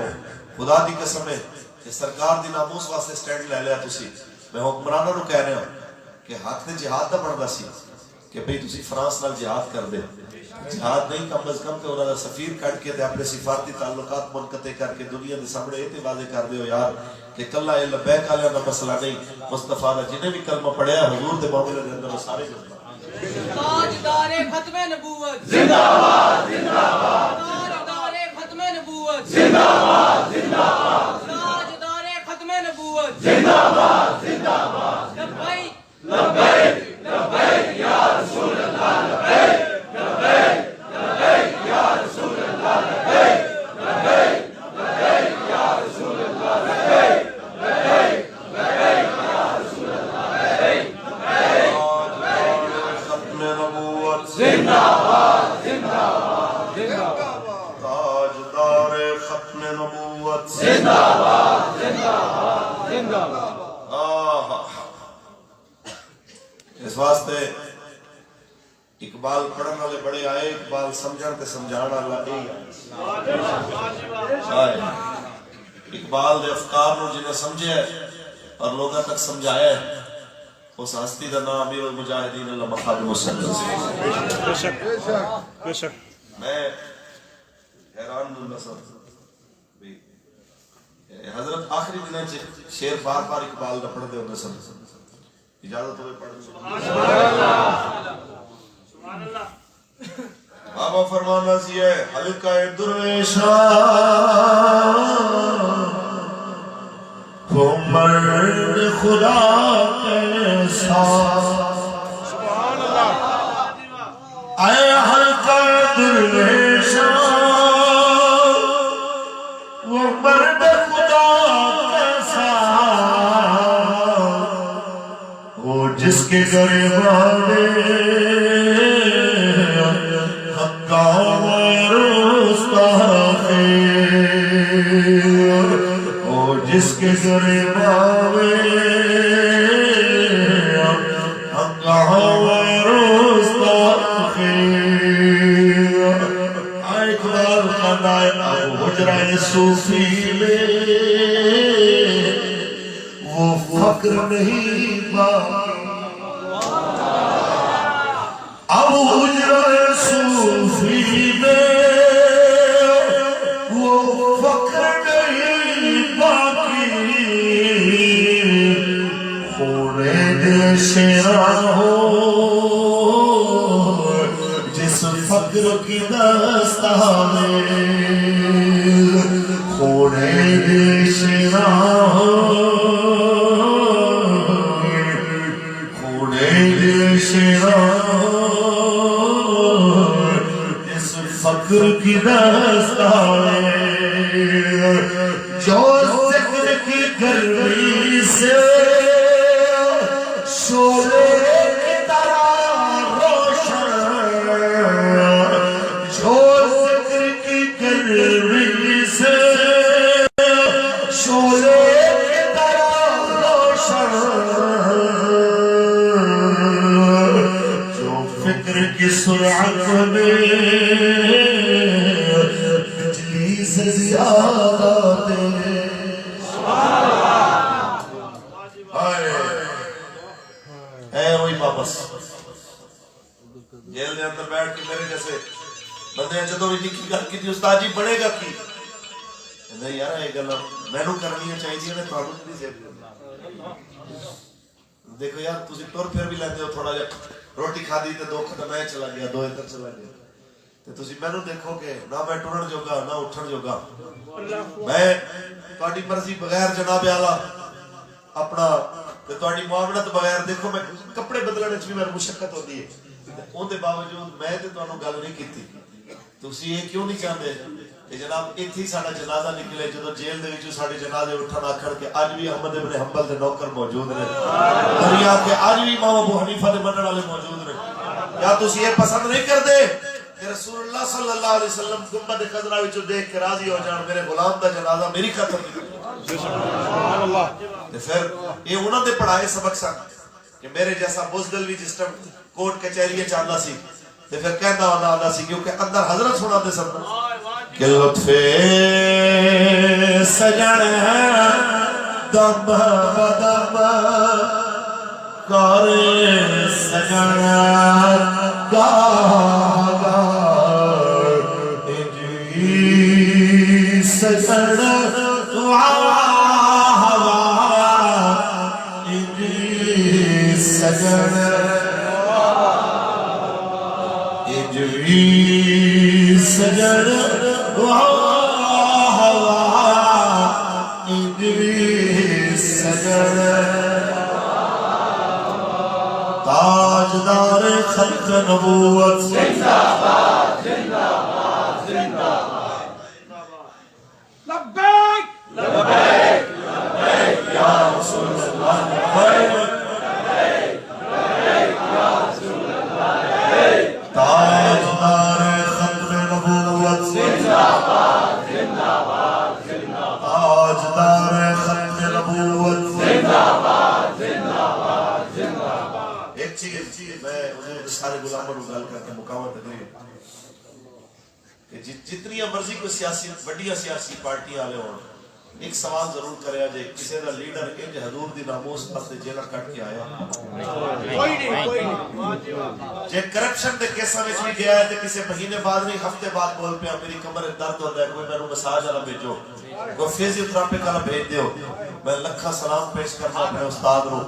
خدا دی قسم ہے کہ سرکار دی ناموس واسطے سٹینڈ لے لیا تسی میں حکمرانوں نو کہہ رہا ہوں کہ حق تے جہاد دا بندا سی کہ بھئی تسی فرانس نال جہاد کر دے جہاد نہیں کم از کم تے انہاں دا سفیر کٹ کے تے اپنے سفارتی تعلقات منقطع کر کے دنیا دے سامنے اے تے واضح کر دیو یار کہ کلا اے لبیک والے دا مسئلہ نہیں مصطفیٰ دا جنے بھی کلمہ پڑھیا حضور دے معاملے دے اندر سارے جملہ تاجدار ختم نبوت زندہ باد زندہ باد تاجدار ختم نبوت زندہ باد زندہ باد تاجدار ختم نبوت زندہ باد زندہ باد لبیک لبیک لبیک یا رسول اللہ لبیک لبیک لبیک یا رسول اللہ لبیک لبیک لبیک یا رسول اللہ لبیک لبیک لبیک یا رسول اللہ لبیک ختم نبوت زندہ باد زندہ باد زندہ باد تاجدار ختم نبوت زندہ باد زندہ باد زندہ باد اس واسطے اقبال پڑھن والے بڑے آئے اقبال سمجھن تے سمجھان والا نہیں آئے اقبال دے افکار نو جنہیں سمجھے اور لوگوں تک سمجھایا ہے. اس ہستی کا نام امیر المجاہدین علامہ خادم حسین رضوی. میں حیران ہوں بھی حضرت آخری دنوں شیر بار بار اقبال کا پڑھتے ہوتے سن. اجازت ہوئے پڑھنے بابا فرمانا سی ہے حلقہ درویشاں وہ مرد خدا کیسا اے حلقہ درویشاں وہ مرد خدا کیسا وہ جس کے گریبان جس کے گریبان اقبال کا نائب حجرہ صوفی میں وہ فقر نہیں باقی. اب حجرہ صوفی میں وہ فقر نہیں باقی. خونے دل شیران ہو جس فقر کی دستانے. خونے دل شیران ہو خونے دل شیران جس فقر کی دستانے. جو ذکر کی گرمی سے شعلے کی طرح روشن. جو ذکر کی گرمی سے شعلے کی طرح روشن. جو فکر کی سرعت میں بجلی سے زیادہ واپس جیل دے اندر بیٹھ کے میرے جیسے بندے جدو بھی نکی گل کی تھی استاد جی بڑے گا کی نہیں یار یہ گل مینوں کرنی چاہیے نے تانوں نہیں سیکھ. دیکھو یار تسی ٹر پھر بھی لیندے ہو تھوڑا جہا روٹی کھادی تے دو قدم میں چلا گیا دو ادھر چلا گیا تے تسی مینوں دیکھو کہ نہ میں ٹرن جوگا نہ اٹھن جوگا. میں تہاڈی مرضی بغیر جناب اعلی اپنا تہاڈی معاونت بغیر دیکھو میں کپڑے بدلنے وچ بھی میری مشقت ہوندی ہے اون دے باوجود میں تے تانوں گل نہیں کیتی. تسی یہ کیوں نہیں چاہندے کہ جناب ایتھے ساڈا جنازہ نکلے جدوں جیل دے وچوں ساڈے جنازے اٹھن آکھن کہ اج بھی احمد ابن حنبل دے نوکر موجود نے دریا کہ اج بھی امام ابو حنیفہ دے منن والے موجود نے. کیا تسی یہ پسند نہیں کردے کہ رسول اللہ صلی اللہ علیہ وسلم گنبد خضرا وچوں دیکھ کے راضی ہو جان میرے غلام دا جنازہ میری خاطر نکلے. سبحان اللہ. تے پھر یہ انہاں دے پڑھائے سبق سن کہ میرے جیسا بزدل بھی جس ٹائم کوٹ کچہری چاہتا سی تے پھر کہندا ہوندا سی کیونکہ اندر حضرت سنا دے سن کہ لطف سجن دم بدم کار سجن گاہ گاہ جی سجن سجن اجوی سجن اجوی سجن تاجدار خلق نبوت زندہ باد زندہ باد زندہ باد. لبیک لبیک لبیک یا رسول اللہ لبیک تاجدار ختم نبوت زندہ باد زندہ باد زندہ باد. تاجدار ختم نبوت زندہ باد زندہ باد زندہ باد. ایک چیز میں حضور سارے غلاموں کو گل کر کے مقامت کری کہ جتنی مرضی کوئی سیاسی بڑی سیاسی پارٹیاں والے ہون ایک سوال ضرور کریا جے کسی دا لیڈر انج حضور دی ناموس پاسے جیلہ کٹ کے آیا کوئی نہیں جے کرپشن دے کیسا وچ بھی گیا ہے تے کسی مہینے بعد نہیں ہفتے بعد بول پیا میری کمر درد ہوتا ہے کوئی میں مساج والا بھیجو کوئی فیزی تھراپی والا بھیج دیو میں لکھا سلام پیش کرنا اپنے استاد رو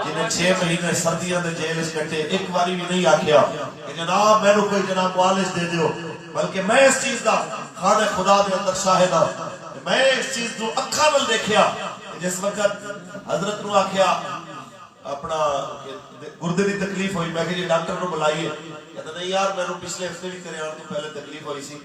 جنہیں 6 مہینے سردیاں دے جیل وچ کٹے ایک باری بھی نہیں آکھیا کہ جناب میں نے کوئی جناب معالج دے دیو بلکہ میں اس چیز دا خانہ خدا دے اندر شاہد ہاں میں اس چیز کو اکھاں نال دیکھیا جس وقت حضرت نو آکھیا اپنا گردے دی تکلیف ہوئی میں کہ جی ڈاکٹر نو بلائیے کہتا نہیں یار میں نے پچھلے ہفتے بھی تیرے آن تو پہلے تکلیف ہوئی سی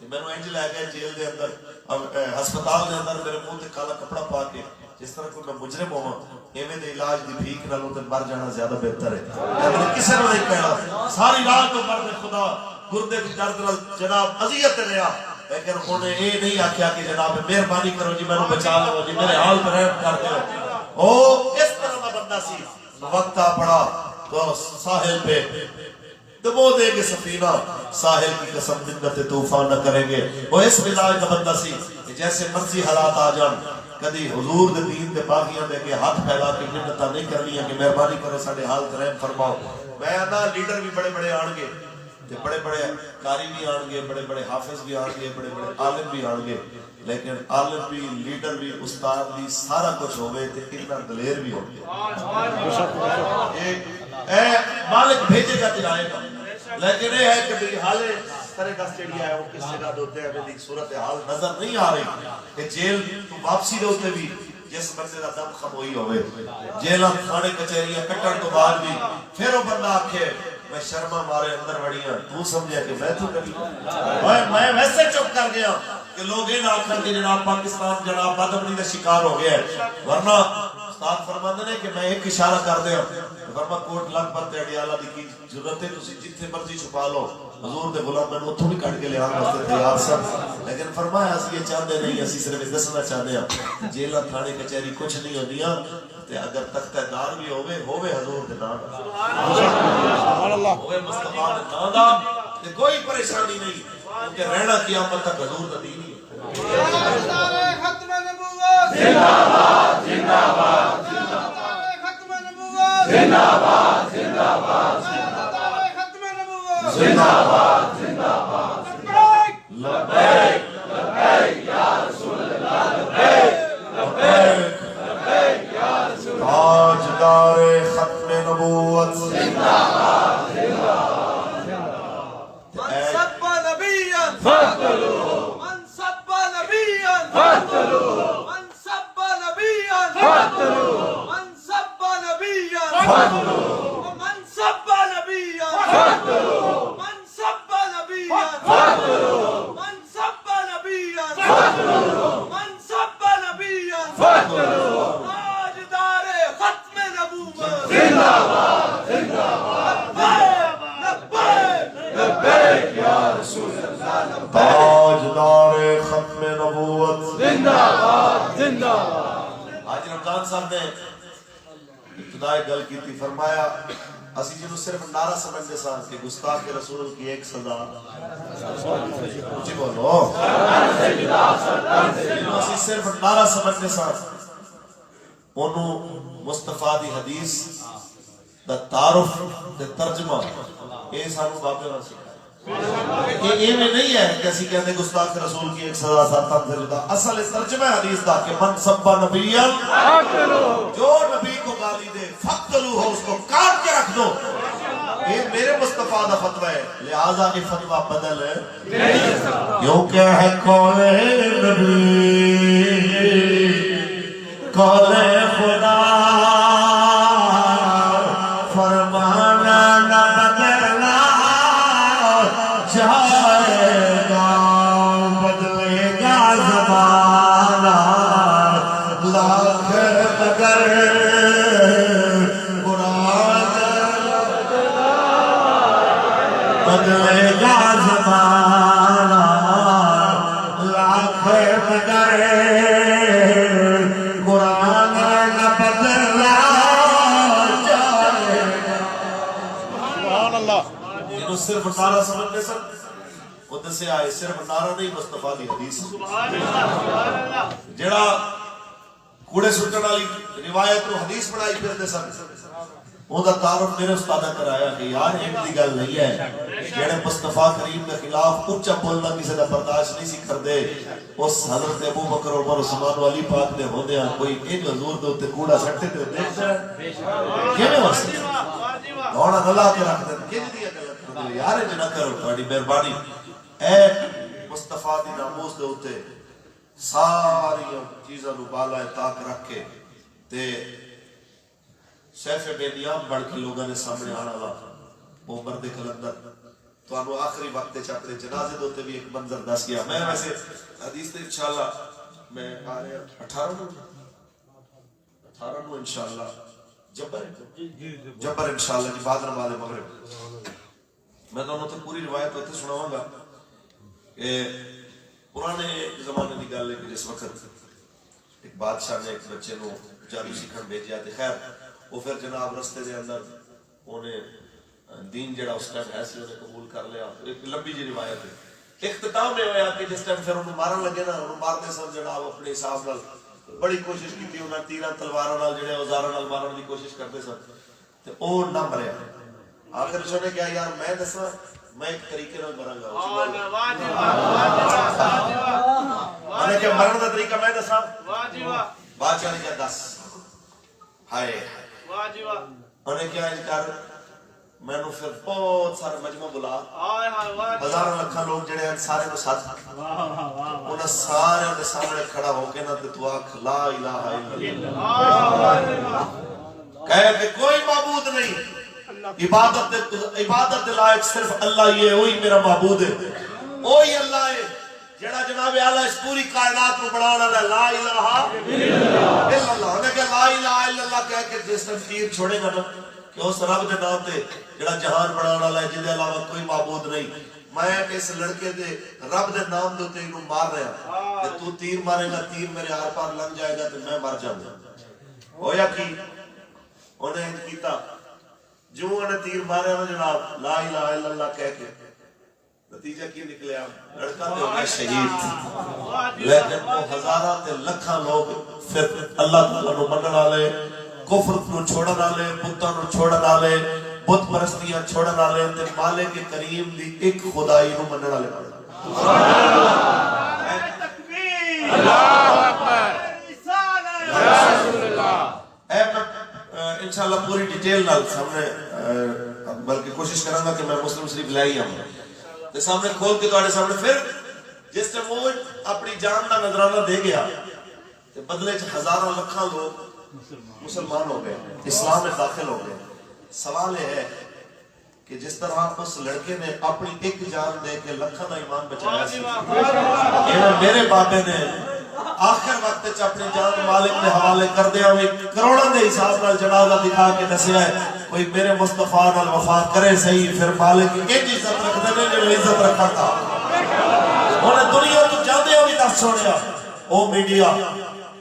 میں نے انج لے گیا جیل دے اندر ہسپتال دے اندر میرے منہ تے کالا کپڑا پا کے جس طرح کوئی میں مجرم ہوا ایویں دے علاج دی بھیک نالوں تے مر جانا زیادہ بہتر ہے میں نے کسے نو نہیں کہنا ساری رات تو مرد خدا گردے دی درد نال جناب اذیت لیا لیکن انہوں نے یہ نہیں آکھیا کہ جناب مہربانی کرو جی میں نے بچا لو جی میرے حال پر رحم کر دو او اس طرح کا بندہ سی وقت آ پڑا تو ساحل پہ دبو دے گے سفینہ ساحل کی قسم منت طوفان نہ کریں گے وہ اس مزاج کا بندہ سی کہ جیسے مرضی حالات آ جان کدی حضور دے دین دے باغیاں دے کے ہاتھ پھیلا کے منتاں نہیں کرنی کہ مہربانی کرو ساڈے حال تے رحم فرماؤ میں نا لیڈر بھی بڑے بڑے آن گے تے بڑے بڑے قاری بھی آن گے بڑے بڑے حافظ بھی آن گے بڑے بڑے عالم بھی آن گے لیکن عالم بھی لیڈر بھی استاد بھی سارا کچھ ہوئے تے اتنا دلیر بھی ہوگی اے مالک بھیجے گا تے آئے گا لیکن یہ ہے کہ میری حالے طرح کا سٹیڈیا ہے وہ کس جگہ دوتے ہیں میری صورتحال نظر نہیں آ رہی کہ جیل تو واپسی دوتے بھی جس بندے دا دم خموئی ہوئے جیلہ کھانے کچھریاں کٹن تو بعد بھی پھر وہ بندہ آکھے میں شرما مارے اندر وڑیاں تو سمجھے کہ میں تو کری میں ویسے چپ کر گیا کہ لوگ یہ نہ آکھن کہ جناب پاکستان جناب بدامنی کا شکار ہو گیا ہے ورنہ استاد فرماندے نے کہ میں ایک اشارہ کر دیا فرما کوٹ لکھ پر اڈیالہ دی کی ضرورت ہے تسی جتنے مرضی چھپا لو حضور دے غلام میں اتھوں بھی کٹ کے لے آن واسطے تیار سب لیکن فرمایا اسی یہ چاہتے نہیں اسی صرف دسنا چاہتے ہیں جیلہ تھانے کچہری کچھ نہیں ہوندیاں تے اگر تختہ دار بھی ہوئے حضور دے نام ہوئے مصطفیٰ دے نام دا تے کوئی پریشانی نہیں کیونکہ رہنا قیامت تک حضور دا دین ہی ختم نبوت زندہ باد زندہ باد ختم نبوت زندہ باد زندہ باد ختم نبوت زندہ باد زندہ باد لبیک لبیک یا رسول اللہ لبیک لبیک لبیک یا رسول اللہ تاجدار ختم نبوت زندہ باد زندہ باد من سب نبیا فاقتلوه من سب نبیا فاقتلوه من سب نبیا فاقتلوه من سب نبیا فاقتلوه من سب نبیا فاقتلوه من سب نبیا فاقتلوه من سب نبیا فاقتلوه من سب نبیا فاقتلوه تاجدار ختم نبوت زندہ باد زندہ باد لبیک یا رسول اللہ تاجدار ختم نبوت زندہ باد زندہ باد آج رمضان صاحب نے ابتدائی گل کی تھی فرمایا اسی جنہوں صرف نعرہ سمجھتے سان کہ گستاخ رسول کی ایک سزا جی بولو جنہوں اسی صرف نعرہ سمجھتے سان انہوں مصطفیٰ دی حدیث دا تعارف دا ترجمہ یہ سانو بابے نہ سکھائے یہ نہیں ہے کہ اسی کہتے ہیں گستاخ رسول کی ایک سزا ساتھ جدا اصل ترجمہ حدیث دا کہ من سبا نبیاں جو نبی کو گالی دے فقتلو ہو اس کو کاٹ کے رکھ دو یہ میرے مصطفیٰ دا فتوہ ہے لہذا یہ فتوہ بدل ہے کیونکہ ہے قول نبی قول خدا فرمانا نہ بدلنا جائے گا بدلے گا زمانہ لاکھ مگر قرآن بدلے گا زمانہ لاکھ مگر قرآن نہ بدلا جائے گا سبحان اللہ جنہوں صرف نعرہ سمجھنے سن وہ دسیا ہے صرف نعرہ نہیں مصطفیٰ دی حدیث سبحان اللہ جڑا کوڑے سٹن والی روایت نو حدیث بنائی پھردے سن اوندا تعارف میرے استاد کرایا کہ یار ایک دی گل نہیں ہے جڑے مصطفیٰ کریم کے خلاف اونچا بولنا کسی دا برداشت نہیں سی کردے اس حضرت ابو بکر عمر عثمان و علی پاک دے ہوندیاں کوئی ان حضور دے اوتے کوڑا سٹے تے دیکھدا ہے کیویں واسطے ہونا اللہ کے رکھ دے کیویں دی گل کردے یار اے نہ کرو تہاڈی مہربانی اے مصطفیٰ دی ناموس دے اوتے ساری چیزاں نو بالا طاق رکھ کے تے سیف بے نیام بڑھ کے لوگوں نے سامنے آنا وا وہ مرد کلندر تو انو آخری وقت اپنے جنازے دوتے بھی ایک منظر دس گیا میں ویسے حدیث تے انشاءاللہ میں آ رہے 18 نو انشاءاللہ جبر انشاءاللہ جی بعد نماز مغرب میں تو تے پوری روایت ہوتے سناواں گا کہ پرانے زمانے دی گل ہے کہ جس وقت ایک بادشاہ نے ایک بچے نو جادو سیکھن بھیجیا تے خیر وہ پھر جناب رستے دے اندر انہیں دین جڑا اس ٹائم ہے سی انہیں قبول کر لیا ایک لمبی جی روایت ہے اختتام میں ہویا کہ جس ٹائم پھر انہوں مارن لگے نا انہوں مارنے سب جناب اپنے حساب نال بڑی کوشش کی تھی انہوں تیرہ تلواراں نال جڑے اوزاراں نال مارن دی کوشش کرتے سب تے او نہ مریا آخر اس نے کہا یار میں دساں میں ایک طریقے نال مراں گا میں کہ مرن دا طریقہ میں دساں بادشاہ نے کہا دس ہائے انہیں کیا انکار میں نو پھر بہت سارے مجمع بلا ہزاروں لکھاں لوگ جڑے ہیں سارے کو ساتھ انہیں سارے انہیں سامنے کھڑا ہو کے نہ تو آکھ لا الہ الا اللہ کہے کہ کوئی معبود نہیں عبادت لائق صرف اللہ ہی ہے وہی میرا معبود ہے وہی اللہ ہے جڑا جناب اعلیٰ اس پوری کائنات کو بڑھانا ہے لا الہ الا اللہ انہیں کہ لا الہ الا اللہ کہہ کے جس نے تیر چھوڑے گا نا کہ اس رب دے نام تے جڑا جہان بڑھانا ہے جن دے علاوہ کوئی معبود نہیں میں اس لڑکے دے رب دے نام دے انہوں مار رہا کہ تو تیر مارے گا تیر میرے آر پار لگ جائے گا تو میں مر جاؤں گا ہویا کی انہیں انت کیتا جو انہیں تیر مارے ہوں جناب لا الہ الا اللہ کہہ کے نتیجہ کی نکلے آپ لڑکا تے ہو گیا شہید لیکن وہ ہزارہ تے لکھاں لوگ پھر اللہ تعالیٰ نو منن والے کفر نو چھوڑن والے بتاں نو چھوڑن والے بت پرستیاں چھوڑن والے تے مالک کریم دی ایک خدائی نو منن والے سبحان اللہ تکبیر اللہ اکبر رسول اللہ اے انشاءاللہ پوری ڈیٹیل نال سامنے بلکہ کوشش کراں گا کہ میں مسلم شریف لے ہی آؤں تے سامنے کھول کے تواڈے سامنے پھر جس ٹائم وہ اپنی جان دا نذرانہ دے گیا تے بدلے چ ہزاروں لکھاں لوگ مسلمان ہو گئے اسلام میں داخل ہو گئے سوال یہ ہے کہ جس طرح اس لڑکے نے اپنی ایک جان دے کے لکھاں دا ایمان بچایا سی میرے بابے نے آخر وقت چ اپنی جان مالک نے حوالے کر دیا ہوئی کروڑوں دے حساب نال جنازہ دکھا کے دسیا ہے کوئی میرے مصطفیٰ نال وفا کرے صحیح پھر مالک ایک عزت رکھتے نے جو عزت رکھا تھا انہیں دنیا تو جاندے ہوئی دس چھوڑیا او میڈیا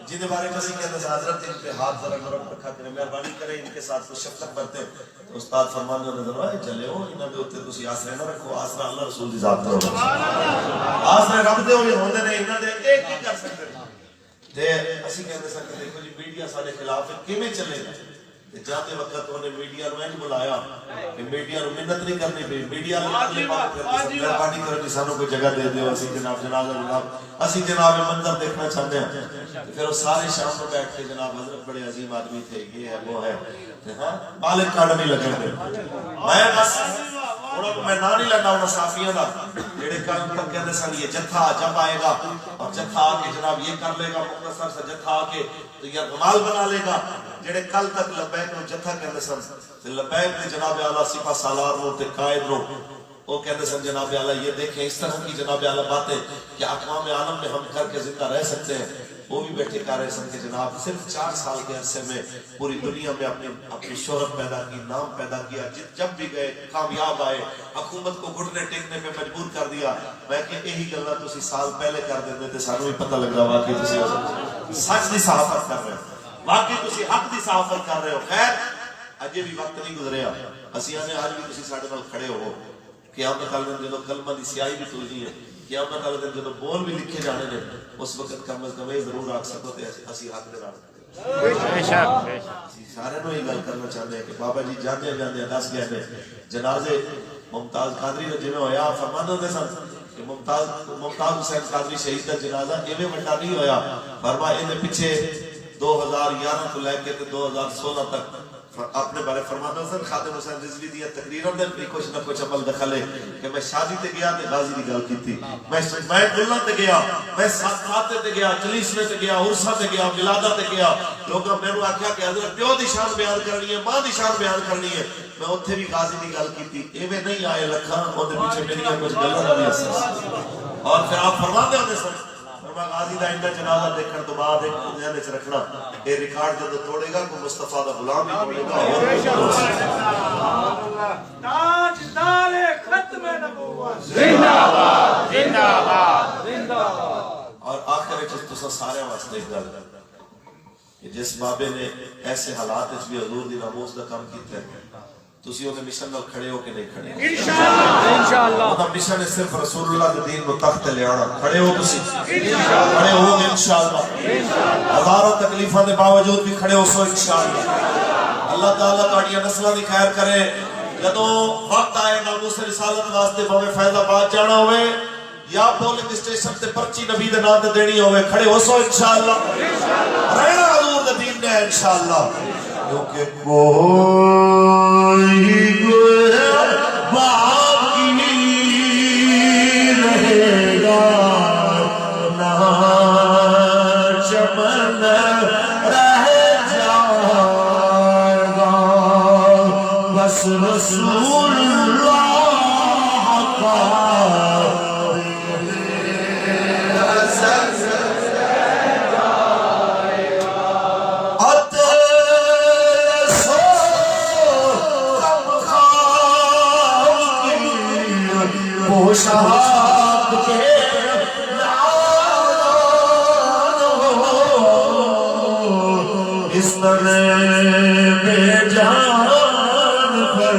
جنہیں بارے میں سے کہتے ہیں حضرت ان پہ ہاتھ ذرا نرم رکھا کریں مہربانی کریں ان کے ساتھ کچھ شفقت برتے تو استاد فرمان جو نظر آئے چلے ہو انہاں دے اوتے تسی آسرے نہ رکھو آسرا اللہ رسول دی ذات کرو آسرے رب دے ہوئے ہوندے نے انہاں دے ایک ہی کر سکتے تے اسی کہتے ہیں کہ دیکھو جی میڈیا سارے خلاف ہے کیویں چلے گا جاتے وقت انہیں میڈیا نو انج بلایا کہ میڈیا نو محنت نہیں کرنی پئی میڈیا نے مہربانی کرو جی سانو کوئی جگہ دے دیو اسی جناب جناب اسی جناب منظر دیکھنا چاہتے ہیں پھر وہ سارے شام کو بیٹھ کے جناب حضرت بڑے عظیم آدمی تھے یہ ہے وہ ہے ہاں مالک کاڈ نہیں لگے میں بس انہوں کو میں نہ نہیں لینا انہوں صافیاں دا جڑے کام تک کہتے سن یہ جتھا جب آئے گا اور جتھا آ کے جناب یہ کر لے گا مختصر سے جتھا آ کے تو یہ غمال بنا لے گا جڑے کل تک لبیک نو جتھا کہتے سن لبیک نے جناب اعلیٰ سپہ سالار نو تے قائد نو وہ کہتے سن جناب اعلیٰ یہ دیکھیں اس طرح کی جناب اعلیٰ باتیں کہ اقوام عالم میں ہم کر کے زندہ رہ سکتے ہیں وہ بھی بیٹھے کر رہے سن کہ جناب صرف 4 سال کے عرصے میں پوری دنیا میں اپنی شہرت پیدا کی نام پیدا کیا جب بھی گئے کامیاب آئے حکومت کو گھٹنے ٹیکنے پہ مجبور کر دیا میں کہ یہی گلاں تسی سال پہلے کر دیندے تے سانوں بھی پتہ لگ رہا واقعی تسی سچ دی صحافت کر رہے ہو واقعی تسی حق دی صحافت کر رہے ہو خیر اجے بھی وقت نہیں گزریا اسی آنے آج بھی تسی ساڈے نال کھڑے ہو قیامت والے دن جب کلمہ دی سیاہی بھی تلنی ہے، قیامت والے دن جب بول بھی لکھے جانے نے، اس وقت کم از کم یہ ضرور آکھ سکو تے اسی حق دے نال سارے نو یہ گل کرنا چاہتے ہیں کہ بابا جی جاندے جاندے دس گئے نے جنازے ممتاز قادری نے جویں ہویا فرماندے ہوندے سن کہ ممتاز حسین قادری شہید کا جنازہ ایویں بڑا نہیں ہویا، فرمایا ان پیچھے 2011 تو لے کے 2016 تک اپنے بارے فرماتا حسن خادم حسین رضوی دیا تقریروں دے بھی کچھ نہ کچھ عمل دخل ہے کہ میں شادی تے گیا تے غازی دی گل کیتی، میں دلہن تے گیا، میں ساتھ تے گیا، چلیسنے تے گیا، عرصہ تے گیا، ملادہ تے گیا، لوگوں نے مینوں آکھیا کہ حضرت پیو دی شان بیان کرنی ہے، ماں دی شان بیان کرنی ہے، میں اوتھے بھی غازی دی گل کیتی، ایویں نہیں آئے لکھاں اودے پیچھے میری کچھ گلاں بھی اثر اور پھر آپ فرماتے ہوندے سن غازی دا اندا جنازہ دیکھن تو بعد ایک ذہن وچ رکھنا اے ریکارڈ جدوں توڑے گا کوئی مصطفیٰ دا غلام بھی توڑے گا تاجدار ختم نبوت زندہ باد زندہ باد زندہ باد۔ اور آخر وچ تساں سارے واسطے ایک گل کہ جس بابے نے ایسے حالات وچ بھی حضور دی ناموس دا کام کیتا ہے تسی اون دے مشن نال کھڑے ہو کہ نہیں کھڑے؟ انشاءاللہ اون دا مشن ہے صرف رسول اللہ دے دین نو تخت تے لے آنا، کھڑے ہو تسی کھڑے ہو گے انشاءاللہ، ہزاروں تکلیفاں دے باوجود بھی کھڑے ہو سو انشاءاللہ۔ اللہ تعالیٰ تہاڈیاں نسلاں دی خیر کرے، جدوں وقت آئے گا ناموس رسالت واسطے بھاویں فیض آباد جانا ہوئے یا پولنگ اسٹیشن تے پرچی نبی دے نام تے دینی ہوئے، کھڑے ہو سو انشاءاللہ، رہنا حضور دے دین نے انشاءاللہ، کیونکہ کوئی باقی رہے گا نہ چمن رہ جائے گا، بس رسول اللہ کا شہاب کے اس طرح بے جان پر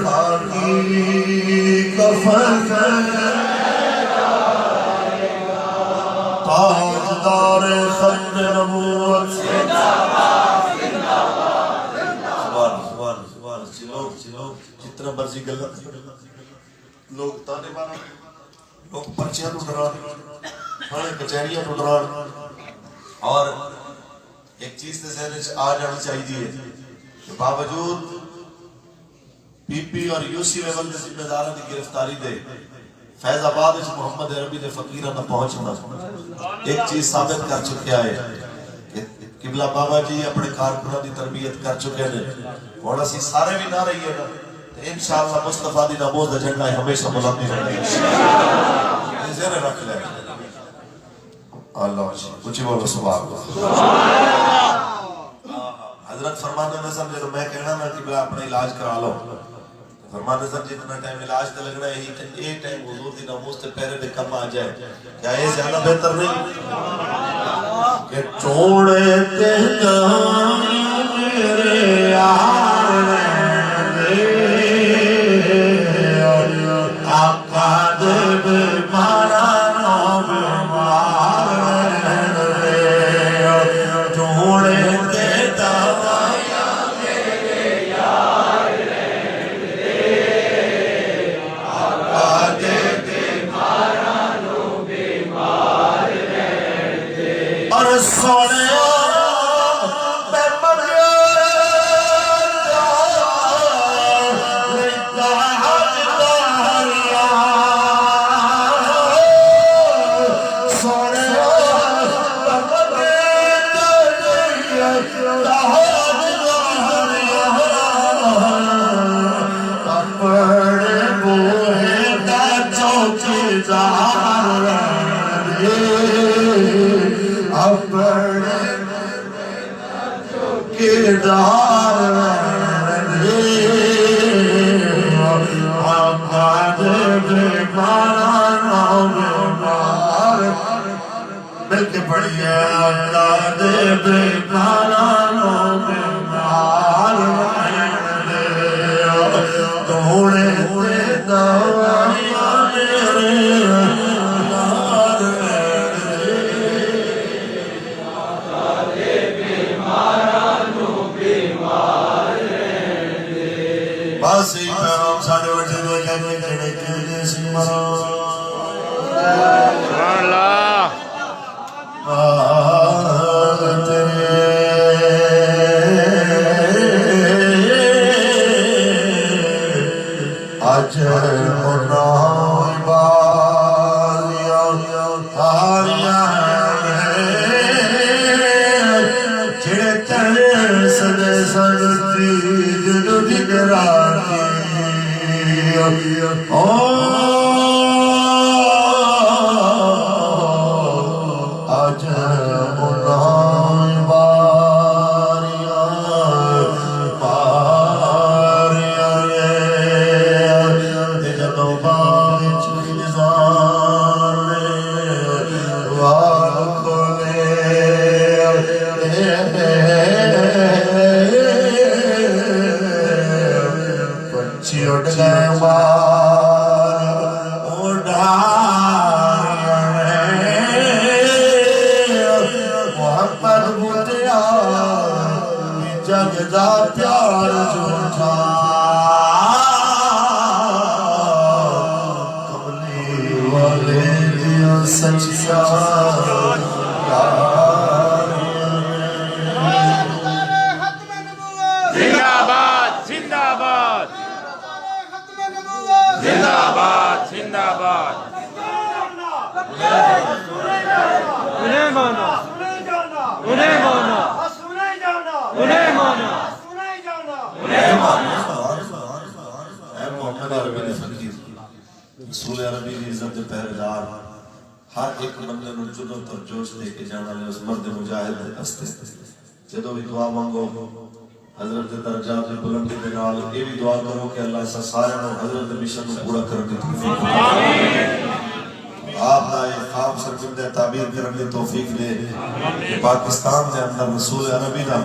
خاکی کفن تاجدار ختم نبوت سبحان چلو جتنا مرضی غلط لوگ تانے مارا، لوگ پرچیاں تو ڈران، تھانے کچہریاں تو ڈران، اور ایک چیز تے ذہن وچ آ جانی چاہیے کہ باوجود پی پی اور یو سی لیول دے ذمہ داراں دی گرفتاری دے فیض آباد وچ محمد عربی دے فقیراں دا پہنچنا ایک چیز ثابت کر چکیا ہے کہ قبلہ بابا جی اپنے کارکناں دی تربیت کر چکے نے، ہن اسی سارے بھی نہ رہیے نا انشاءاللہ مصطفیٰ دی ناموس دا جھنڈا ہمیشہ بلند ہی رہے گا، یہ ذہن رکھ لیں۔ اللہ کچھ بولو سبحان اللہ۔ حضرت فرماتے ہیں سب جب میں کہنا نا کہ اپنا علاج کرا لو، فرماتے ہیں سب جتنا ٹائم علاج تے لگنا ہے یہ ٹائم حضور دی ناموس تے پیرے دے کم آ جائے، کیا یہ زیادہ بہتر نہیں کہ چھوڑے تے میرے یار مل کے پڑھیے توڑے پہاڑیاں جڑے چڑھے سدے سنتی جدو جگراتی آج انہاں باریاں باریاں جدو باچ نظام پنچھی اٹھ گئے محمد بوتیا جگ دا پیار جھوٹا کملی والے دیا سچیا زندہ باد زندہ باد زندہ باد زندہ باد انہیں مانا انہیں مانا انہیں مانا اے محمد عربی نے فقیر رسول عربی کی عزت دے پہرےدار ہر ایک بندے نو جدوں تر جوش دے کے جانا لے اس مرد مجاہد دے ہستے جدوں بھی دعا مانگو حضرت دے درجات دی بلندی دے نال اے بھی دعا کرو کہ اللہ سا سارے نو حضرت دے مشن نو پورا کرن دی توفیق آپ دا یہ خواب سرگردہ تعبیر کرن دی توفیق دے کہ پاکستان دے اندر رسول عربی دا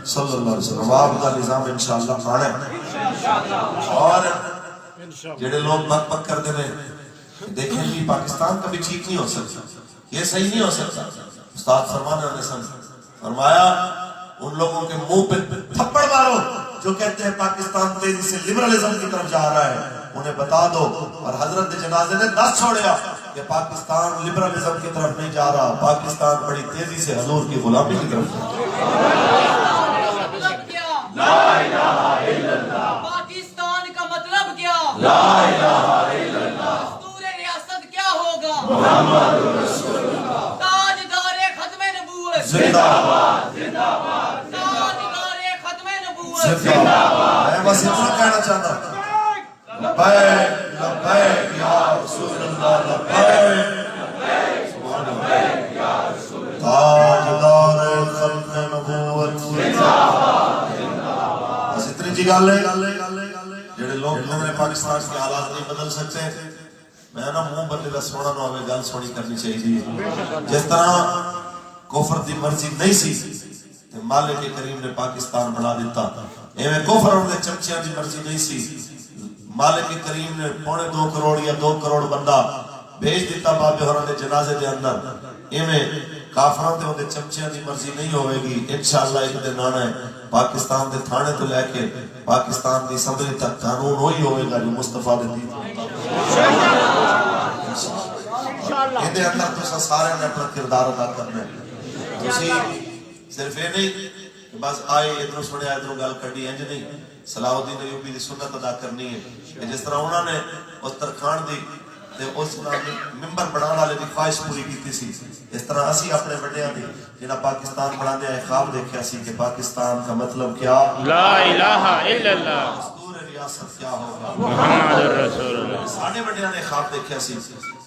صلی اللہ علیہ وسلم آپ دا نظام انشاءاللہ مانے اور جڑے لوگ بک بک کر دے رہے دیکھیں جی پاکستان کبھی ٹھیک نہیں ہو سکتا یہ صحیح نہیں ہو سکتا استاد فرمانے نے فرمایا ان لوگوں کے منہ پہ تھپڑ مارو جو کہتے ہیں پاکستان تیزی سے لبرلزم کی طرف جا رہا ہے انہیں بتا دو اور حضرت جنازے نے نہ چھوڑیا کہ پاکستان لبرلزم کی طرف نہیں جا رہا پاکستان بڑی تیزی سے حضور کی غلامی کی طرف جا رہا لا الہ الا اللہ پاکستان کا مطلب کیا لا الہ الا اللہ دستور ریاست کیا ہوگا محمد رسول اللہ تاجدار ختم نبوت زندہ باد تاجدار ختم نبوت زندہ باد میں بس اتنا کہنا چاہتا ہوں لبیک لبیک یا رسول اللہ لبیک سبحان اللہ تاجدار ختم نبوت بس اتنی جی گل ہے جڑے لوگ نے پاکستان کے حالات نہیں بدل سکتے میں نا منہ بندے کا سونا نو ہمیں گل سونی کرنی چاہیے جس طرح کفر دی مرضی نہیں سی تے مالک کریم نے پاکستان بنا دیتا ایویں کفر اور دے چمچیاں دی مرضی نہیں سی مالک کریم نے 2.5 کروڑ یا 2 کروڑ بندہ بھیج دیتا بابے ہوراں دے جنازے دے اندر ایویں کافراں تے اون دے چمچیاں دی مرضی نہیں ہوے گی انشاءاللہ ایک دن آنا ہے پاکستان دے تھانے تو لے کے پاکستان دی اسمبلی تک قانون وہی ہوئے گا جو مصطفیٰ دے دی یہ اندر تو سارے نے اپنا کردار ادا کرنا ہے تسی صرف یہ نہیں کہ بس آئے ادھر سنے ادھر گل کرنی انج نہیں صلاح الدین ایوبی دی سنت ادا کرنی ہے کہ جس طرح انہوں نے اس ترخان دی تے اس ممبر بنانے والے دی خواہش پوری کیتی سی اس طرح اسی اپنے بڑیاں دی جنہاں پاکستان بنانے آئے خواب دیکھیا سی کہ پاکستان کا مطلب کیا لا الہ الا اللہ دستور ریاست کیا ہوگا محمد رسول اللہ ساڑھے بڑیاں نے خواب دیکھیا سی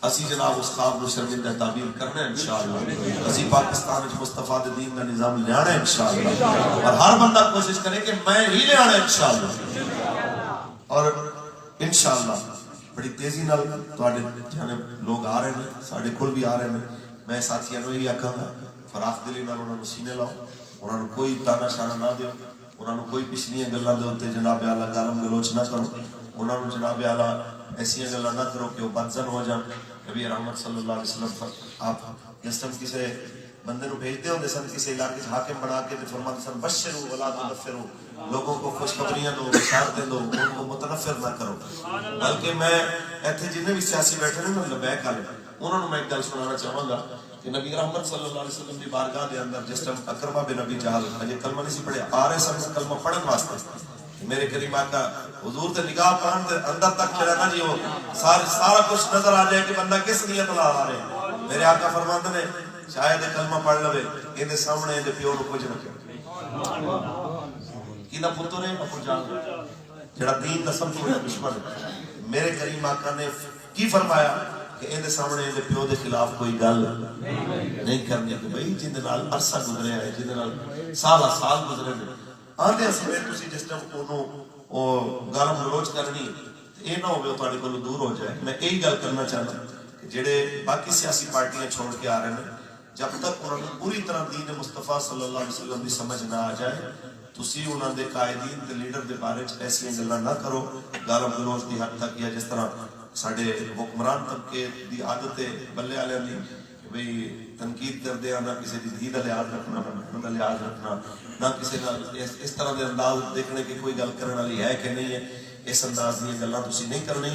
اسی جناب اس خواب کو شرمندہ تعبیر کرنا ہے انشاءاللہ اسی پاکستان وچ مصطفیٰ دے دین کا نظام لے آنا ہے انشاءاللہ اور ہر بندہ کوشش کرے کہ میں ہی لے آنا ہے انشاءاللہ اور انشاءاللہ بڑی تیزی نال تواڈے جانب لوگ آ رہے ہیں ساڈے کول بھی آ رہے ہیں میں ساتھیاں نوں یہ آکھاں گا فراخ دلی نال انہاں نوں سینے لاؤ انہاں نوں کوئی تانا شانا نہ دیو انہاں نوں کوئی پچھلیاں گلاں دے اوتے جناب اعلی گالم گلوچ نہ کرو انہاں نوں جناب اعلی ایسی گلاں نہ کرو کہ وہ بدزن ہو جان نبی رحمت صلی اللہ علیہ وسلم آپ جس ٹائم کسی بندے نوں بھیجتے ہوندے سن کسی علاقے سے حاکم بنا کے فرماتے سن بشروا ولا تنفروا لوگوں کو خوشخبریاں دو بشارتیں دو ان کو متنفر نہ کرو بلکہ میں ایتھے جتنے بھی سیاسی بیٹھے ہیں نا لبیک والے انہوں نے میں ایک گل سنانا چاہوں گا کہ نبی رحمت صلی اللہ علیہ وسلم کی بارگاہ دے اندر جس ٹائم اکرمہ بن ابی جہل یہ کلمہ نہیں سی پڑھے آ رہے سن کلمہ پڑھن واسطے میرے کریم آقا حضور تے نگاہ پڑھن تے اندر تک چلا نا جی وہ سارا کچھ نظر آ جائے کہ بندہ کس نیت لا رہا ہے میرے آقا فرماتے نے شاید کلمہ پڑھ لوے یہ سامنے یہ پیو نو کچھ نہ کی نہ پتر ہے ابو جان جڑا دین کا سب سے بڑا دشمن ہے. میرے کریم آقا نے کی فرمایا کہ یہ سامنے یہ پیو دے خلاف کوئی گل نہیں کرنی کہ بھائی جن دے نال عرصہ گزرے ہے جن دے نال سال گزرے نے آدھے سمے تسی جس ٹائم انہوں گالم گلوچ کرنی یہ نہ ہوئے تھوڑے کو دور ہو جائے. میں یہی گل کرنا چاہتا کہ جڑے باقی سیاسی پارٹیاں چھوڑ کے آ رہے ہیں جب تک انہوں نے پوری طرح دین مصطفیٰ صلی اللہ علیہ وسلم کی سمجھ نہ آ جائے تسی انہوں دے قائدین تے لیڈر دے بارے ایسی گلاں نہ کرو گالم گلوچ دی حد تک یا جس طرح ساڈے حکمران طبقے دی عادت ہے بلے والے دی کہ بھئی تنقید کر دیا نہ کسی دی دھی دا لحاظ رکھنا نہ محنت دا لحاظ رکھنا نہ کسی کا اس طرح دے انداز دیکھنے کی کوئی گل کرنے والی ہے کہ نہیں ہے. اس انداز دی گلاں تسی نہیں کرنی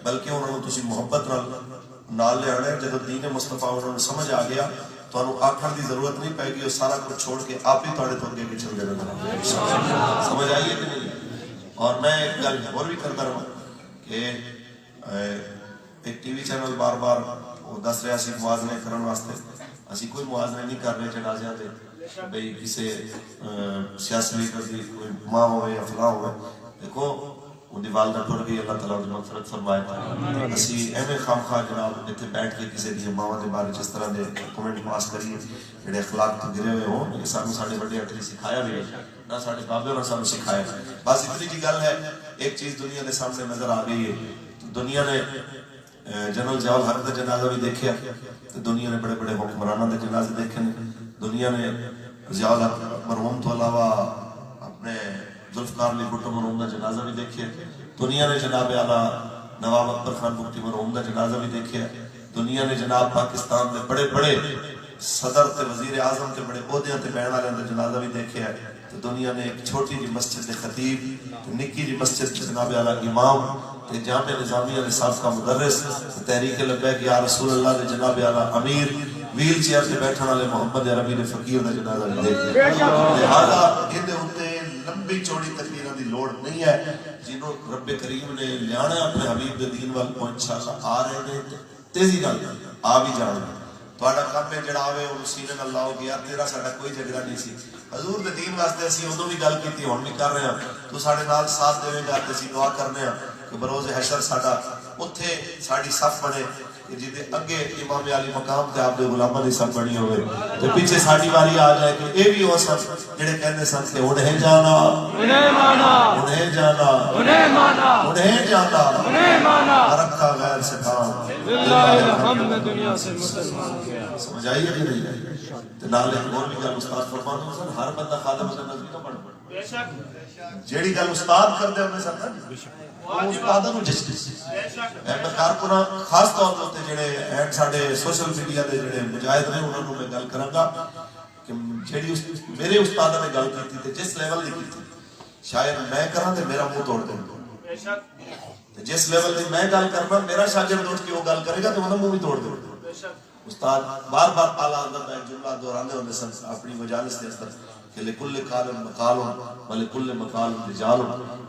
بلکہ انہوں نے تسی محبت نال لے آنا ہے. جب دین مصطفیٰ انہوں نے سمجھ آ گیا تو انہوں آکھن دی ضرورت نہیں پائے گی وہ سارا کچھ چھوڑ کے آپ ہی تھوڑے تو اگے چل جائے. سمجھ آئیے کہ نہیں. اور میں ایک گل اور بھی کرتا رہا کہ ایک ٹی وی چینل بار بار وہ دس رہا سی موازنے کرنے واسطے اسی کوئی موازنے نہیں کر رہے جنازیاں دے بھئی کسی سیاسی لیڈر دی کوئی ماں ہوئے یا فلاں ہوئے. دیکھو ان دی والدہ ٹر گئی اللہ تعالیٰ نے مغفرت فرمائے. اسی ایویں خامخواہ جناب اتنے بیٹھ کے کسی دی ماں دے بارے جس طرح دے کمنٹ پاس کریے جڑے اخلاق تو گرے ہوئے ہوں یہ سانو ساڈے بڑے اٹھے سکھایا بھی ہے نہ ساڈے بابے اور سانو سکھایا. بس اتنی جی گل ہے ایک چیز دنیا کے سامنے نظر آ گئی ہے. دنیا نے جنرل ضیاء الحق کا جنازہ بھی دیکھا تو دنیا نے بڑے بڑے حکمرانوں کے جنازے دیکھے. دنیا نے ضیاء الحق مرحوم تو علاوہ اپنے ذوالفقار علی بھٹو مرحوم کا جنازہ بھی دیکھے. دنیا نے جناب اعلیٰ نواب اکبر خان بگٹی مرحوم کا جنازہ بھی دیکھے. دنیا نے جناب پاکستان میں بڑے بڑے صدر تے وزیر اعظم کے بڑے عہدیاں تے بہن والے کا جنازہ بھی دیکھے. تو دنیا نے ایک چھوٹی جی مسجد خطیب نکی جی مسجد جناب اعلیٰ امام جامعہ نظامیہ نے سابقہ مدرس تحریک لبیک یا رسول اللہ دے جناب اعلیٰ امیر ویل چیئر سے بیٹھنے والے محمد عربی نے فقیر دا جنازہ بھی دیکھے. لہذا ان دے اوتے لمبی چوڑی تقریراں دی لوڑ نہیں ہے. جنہوں رب کریم نے لیانا اپنے حبیب دے دین وال کو انشاءاللہ آ رہے ہیں تیزی نال آ بھی جان. تہاڈا کام ہے جڑا آوے او سینے نال لاؤ گیا تیرا ساڈا کوئی جھگڑا نہیں سی. حضور دے دین واسطے اسی اودوں بھی گل کیتی ہن بھی کر رہے ہیں. تو ساڈے نال ساتھ دیویں گا تے اسی دعا کرنے ہیں کہ بروز حشر ساڈا اوتھے ساڈی صف بنے کہ جدے اگے امام علی مقام تے آپ دے غلاماں دی صف بنی ہوئے تے پیچھے ساڈی واری آ جائے کہ اے بھی او سن جڑے کہندے سن کہ انہیں جانا انہیں مانا انہیں جانا انہیں مانا انہیں جانا انہیں مانا رکھا غیر سے کام للہ الحمد دنیا سے مسلمان کیا. سمجھ آئی ہے کہ نہیں. تے نال ایک اور بھی گل استاد فرماتے ہیں ہر بندہ خادم سے نظر نہ بن بے شک جیڑی گل استاد کردے انہیں سن استاداں نو جس بے شک میں کارکنا خاص طور تے جڑے ہیں ساڈے سوشل میڈیا دے جڑے مجاہد نے انہاں نو میں گل کراں گا کہ جڑی میرے استاد نے گل کیتی تے جس لیول دی کیتی شاید میں کراں تے میرا منہ توڑ دے. بے شک جس لیول دی میں گل کرنا میرا شاگرد اٹھ کے وہ گل کرے گا تو انہاں منہ بھی توڑ دے. بے شک استاد بار بار اعلیٰ حضرت ایک جملہ دہرانے ہوندے سن اپنی مجالس کے اندر کہ لکل قال مقال ولکل مقال رجال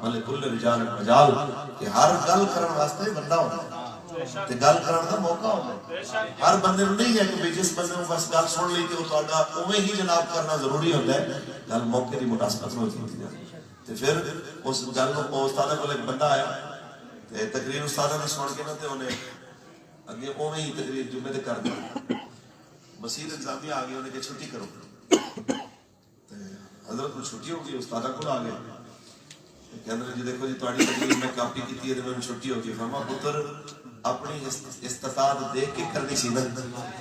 ولکل رجال مجال کہ ہر گل کرن واسطے بندہ ہوندا تے گل کرن دا موقع ہوندا. ہر بندے نوں نہیں ہے کہ جس بندے نوں بس گل سن لی تے او تہاڈا اوویں ہی جناب کرنا ضروری ہوندا ہے. گل موقع دی مناسبت نال کیتی جائے تے پھر اس گل نوں استاد کول ایک بندہ آیا تے تقریر استاد نے سن کے نا تے اونے اگے اوویں ہی تقریر جمعے تے کر دی. مسجد انتظامیہ آ گئی انہیں کہ چھٹی کرو تے حضرت کو چھٹی ہو گئی. استاد کو آ گئے کہندے جی دیکھو جی تہاڈی تقریر میں کاپی کیتی ہے تے میں چھٹی ہو گئی. فرما پتر اپنی استطاعت دیکھ کے کرنی سی نا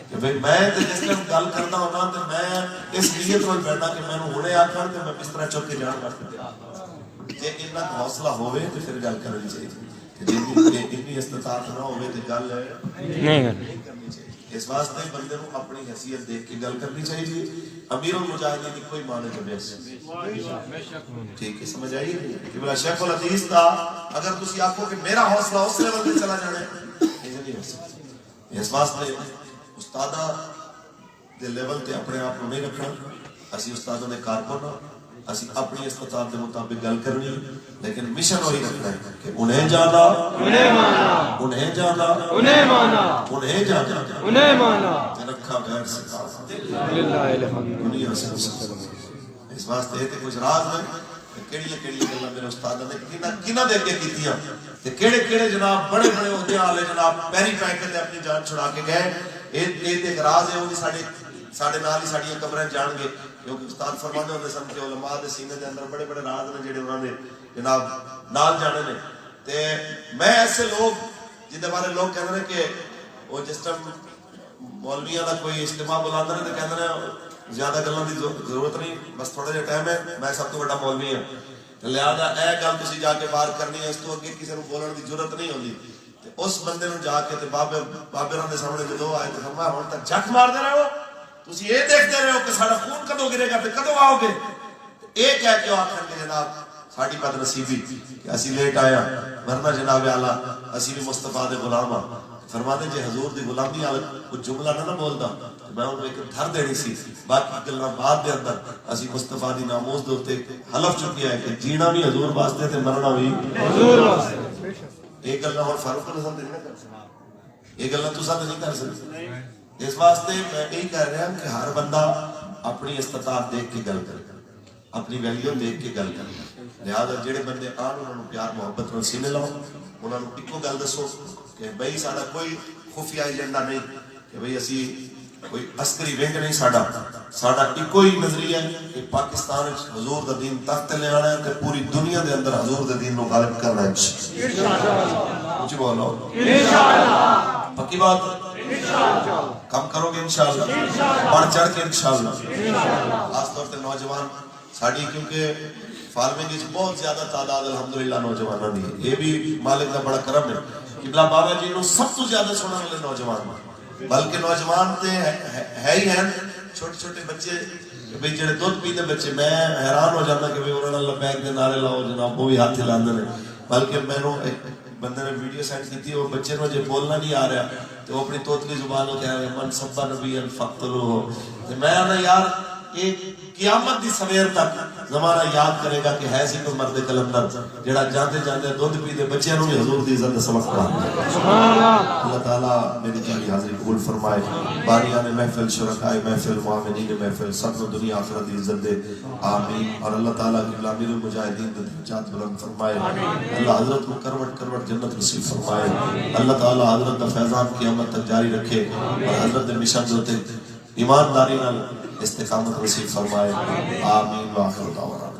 کہ بھئی میں تے جس ٹائم گل کرنا ہونا تے میں اس نیت نال بیٹھنا کہ میں ہنے آکھن تے میں بستر چک کے جان واسطے جے اتنا حوصلہ ہوے تے پھر گل کرنی چاہیے. جے اتنی استطاعت نہ ہوے تے گل نہیں کرنی چاہیے. اس واسطے بندے کو اپنی حیثیت دیکھ کے گل کرنی چاہیے. امیر المجاہدین کی کوئی معنی جو ٹھیک ہے سمجھ آئیے کہ بلا شیخ الحدیث دا اگر تسی آکھو کہ میرا حوصلہ اس لیول تے چلا جانا ہے نہیں ہو سکتا. اس واسطے استاداں دے لیول تے اپنے آپ کو نہیں رکھنا. اسی استادوں نے کارکن اسی اپنی استطاعت کے مطابق گل کرنی لیکن مشن وہی رکھنا ہے کہ انہیں جانا انہیں مانا انہیں جانا انہیں مانا انہیں جانا انہیں مانا رکھا غیر سے للہ الحمد دنیا سے اس واسطے تے کچھ راز نہیں کیڑی گلاں میرے استاد نے کنا دے کے کیتیاں تے کیڑے جناب بڑے عہدے والے جناب پیری پے کے اپنی جان چھڑا کے گئے اے تے راز ہے وہ بھی ساڈے نال ہی ساڈیاں قبریں جان گے کیونکہ استاد فرماتے ہوندے سن کہ علماء دے سینے دے اندر بڑے راز نے جڑے انہاں نے جناب نال جانے نے تے میں ایسے لوگ جن دے بارے لوگ کہندے نے کہ وہ جس ٹائم مولویاں دا کوئی اجتماع بلاندے نے تے کہندے نے زیادہ گلاں دی ضرورت نہیں بس تھوڑا جہا ٹائم ہے میں سب تو بڑا مولوی ہوں لہذا اے گل تسی جا کے باہر کرنی ہے اس تو اگے کسی نوں بولن دی ضرورت نہیں ہوندی تے اس بندے نوں جا کے تے بابے دے سامنے جدوں آئے تے فرمایا ہن تک جھک ماردے رہو تسی یہ دیکھتے رہو کہ ساڈا خون کدوں گرے گا تے کدوں آؤ گے اے کہہ کے آکھن کہ جناب ساڈی بد نصیبی کہ اسی لیٹ آیا ورنہ جناب اعلی اسی بھی مصطفیٰ دے غلام ہاں فرماتے جے حضور دی غلامی نال کوئی جملہ نہ بولدا میں ان کو ایک دھر دینی سی باقی گلاں بعد دے اندر اسی مصطفیٰ دی ناموز دے اوتے حلف چکی ہے کہ جینا بھی حضور واسطے تے مرنا بھی حضور واسطے ایک گلاں اور فاروق اعظم نہیں کر سکتے یہ گلاں تساں نہیں کر سکتے اس واسطے میں یہی کہہ رہا ہوں کہ ہر بندہ اپنی استطاعت دیکھ کے گل کرے اپنی ویلیو دیکھ کے گل کرے لہذا جڑے بندے آن انہوں نے پیار محبت نال سینے لاؤ انہوں نے ایکو گل دسو کہ بھائی ساڈا کوئی خفیہ ایجنڈا نہیں کہ بھائی اسی کوئی عسکری ونگ نہیں ساڈا ایکو ہی نظریہ ہے کہ پاکستان حضور دا دین تخت لے آنا ہے تے پوری دنیا دے اندر حضور دے دین نو غالب کرنا ہے انشاءاللہ کچھ بولو انشاءاللہ پکی بات کم کرو گے انشاءاللہ بڑھ چڑھ کے انشاءاللہ خاص طور تے نوجوان ساڈی کیونکہ فارمنگ وچ بہت زیادہ تعداد الحمدللہ نوجواناں دی ہے یہ بھی مالک دا بڑا کرم ہے قبلہ بابا جی نو سب تو زیادہ سنن والے نوجوان بلکہ نوجوان تے ہے ہی ہیں چھوٹے چھوٹے بچے بھئی جڑے دودھ پیندے بچے میں حیران ہو جاتا کہ انہوں نے لبیک دے نعرے لاؤ جناب وہ بھی ہاتھ ہلاندے نے بلکہ میں نو ایک بندے نے ویڈیو سینڈ کی تھی وہ بچے نو جے بولنا نہیں آ رہا تو وہ اپنی توتلی زبان میں کہہ رہے ہیں من سبا نبی فقتلوہ میں آنا یار ایک قیامت دی سویر تک زمانہ یاد کرے گا کہ ہے سی کوئی مرد کلندر جڑا جاندے جاندے دودھ پیندے بچیاں نو بھی حضور دی عزت دا سبق پڑھا اللہ تعالیٰ میری جانی حاضری قبول فرمائے باریان محفل شرکائے محفل معاملین محفل سب کو دنیا آخرت دی عزت دے آمین اور اللہ تعالیٰ قبلہ امیر المجاہدین دے درجات بلند فرمائے اللہ حضرت کو کروٹ جنت نصیب فرمائے اللہ تعالیٰ حضرت دا فیضان قیامت تک جاری رکھے اور حضرت دے مشن دوتے ایمانداری نال استقامت نصیب فرمائے آمین و آخر دعوانا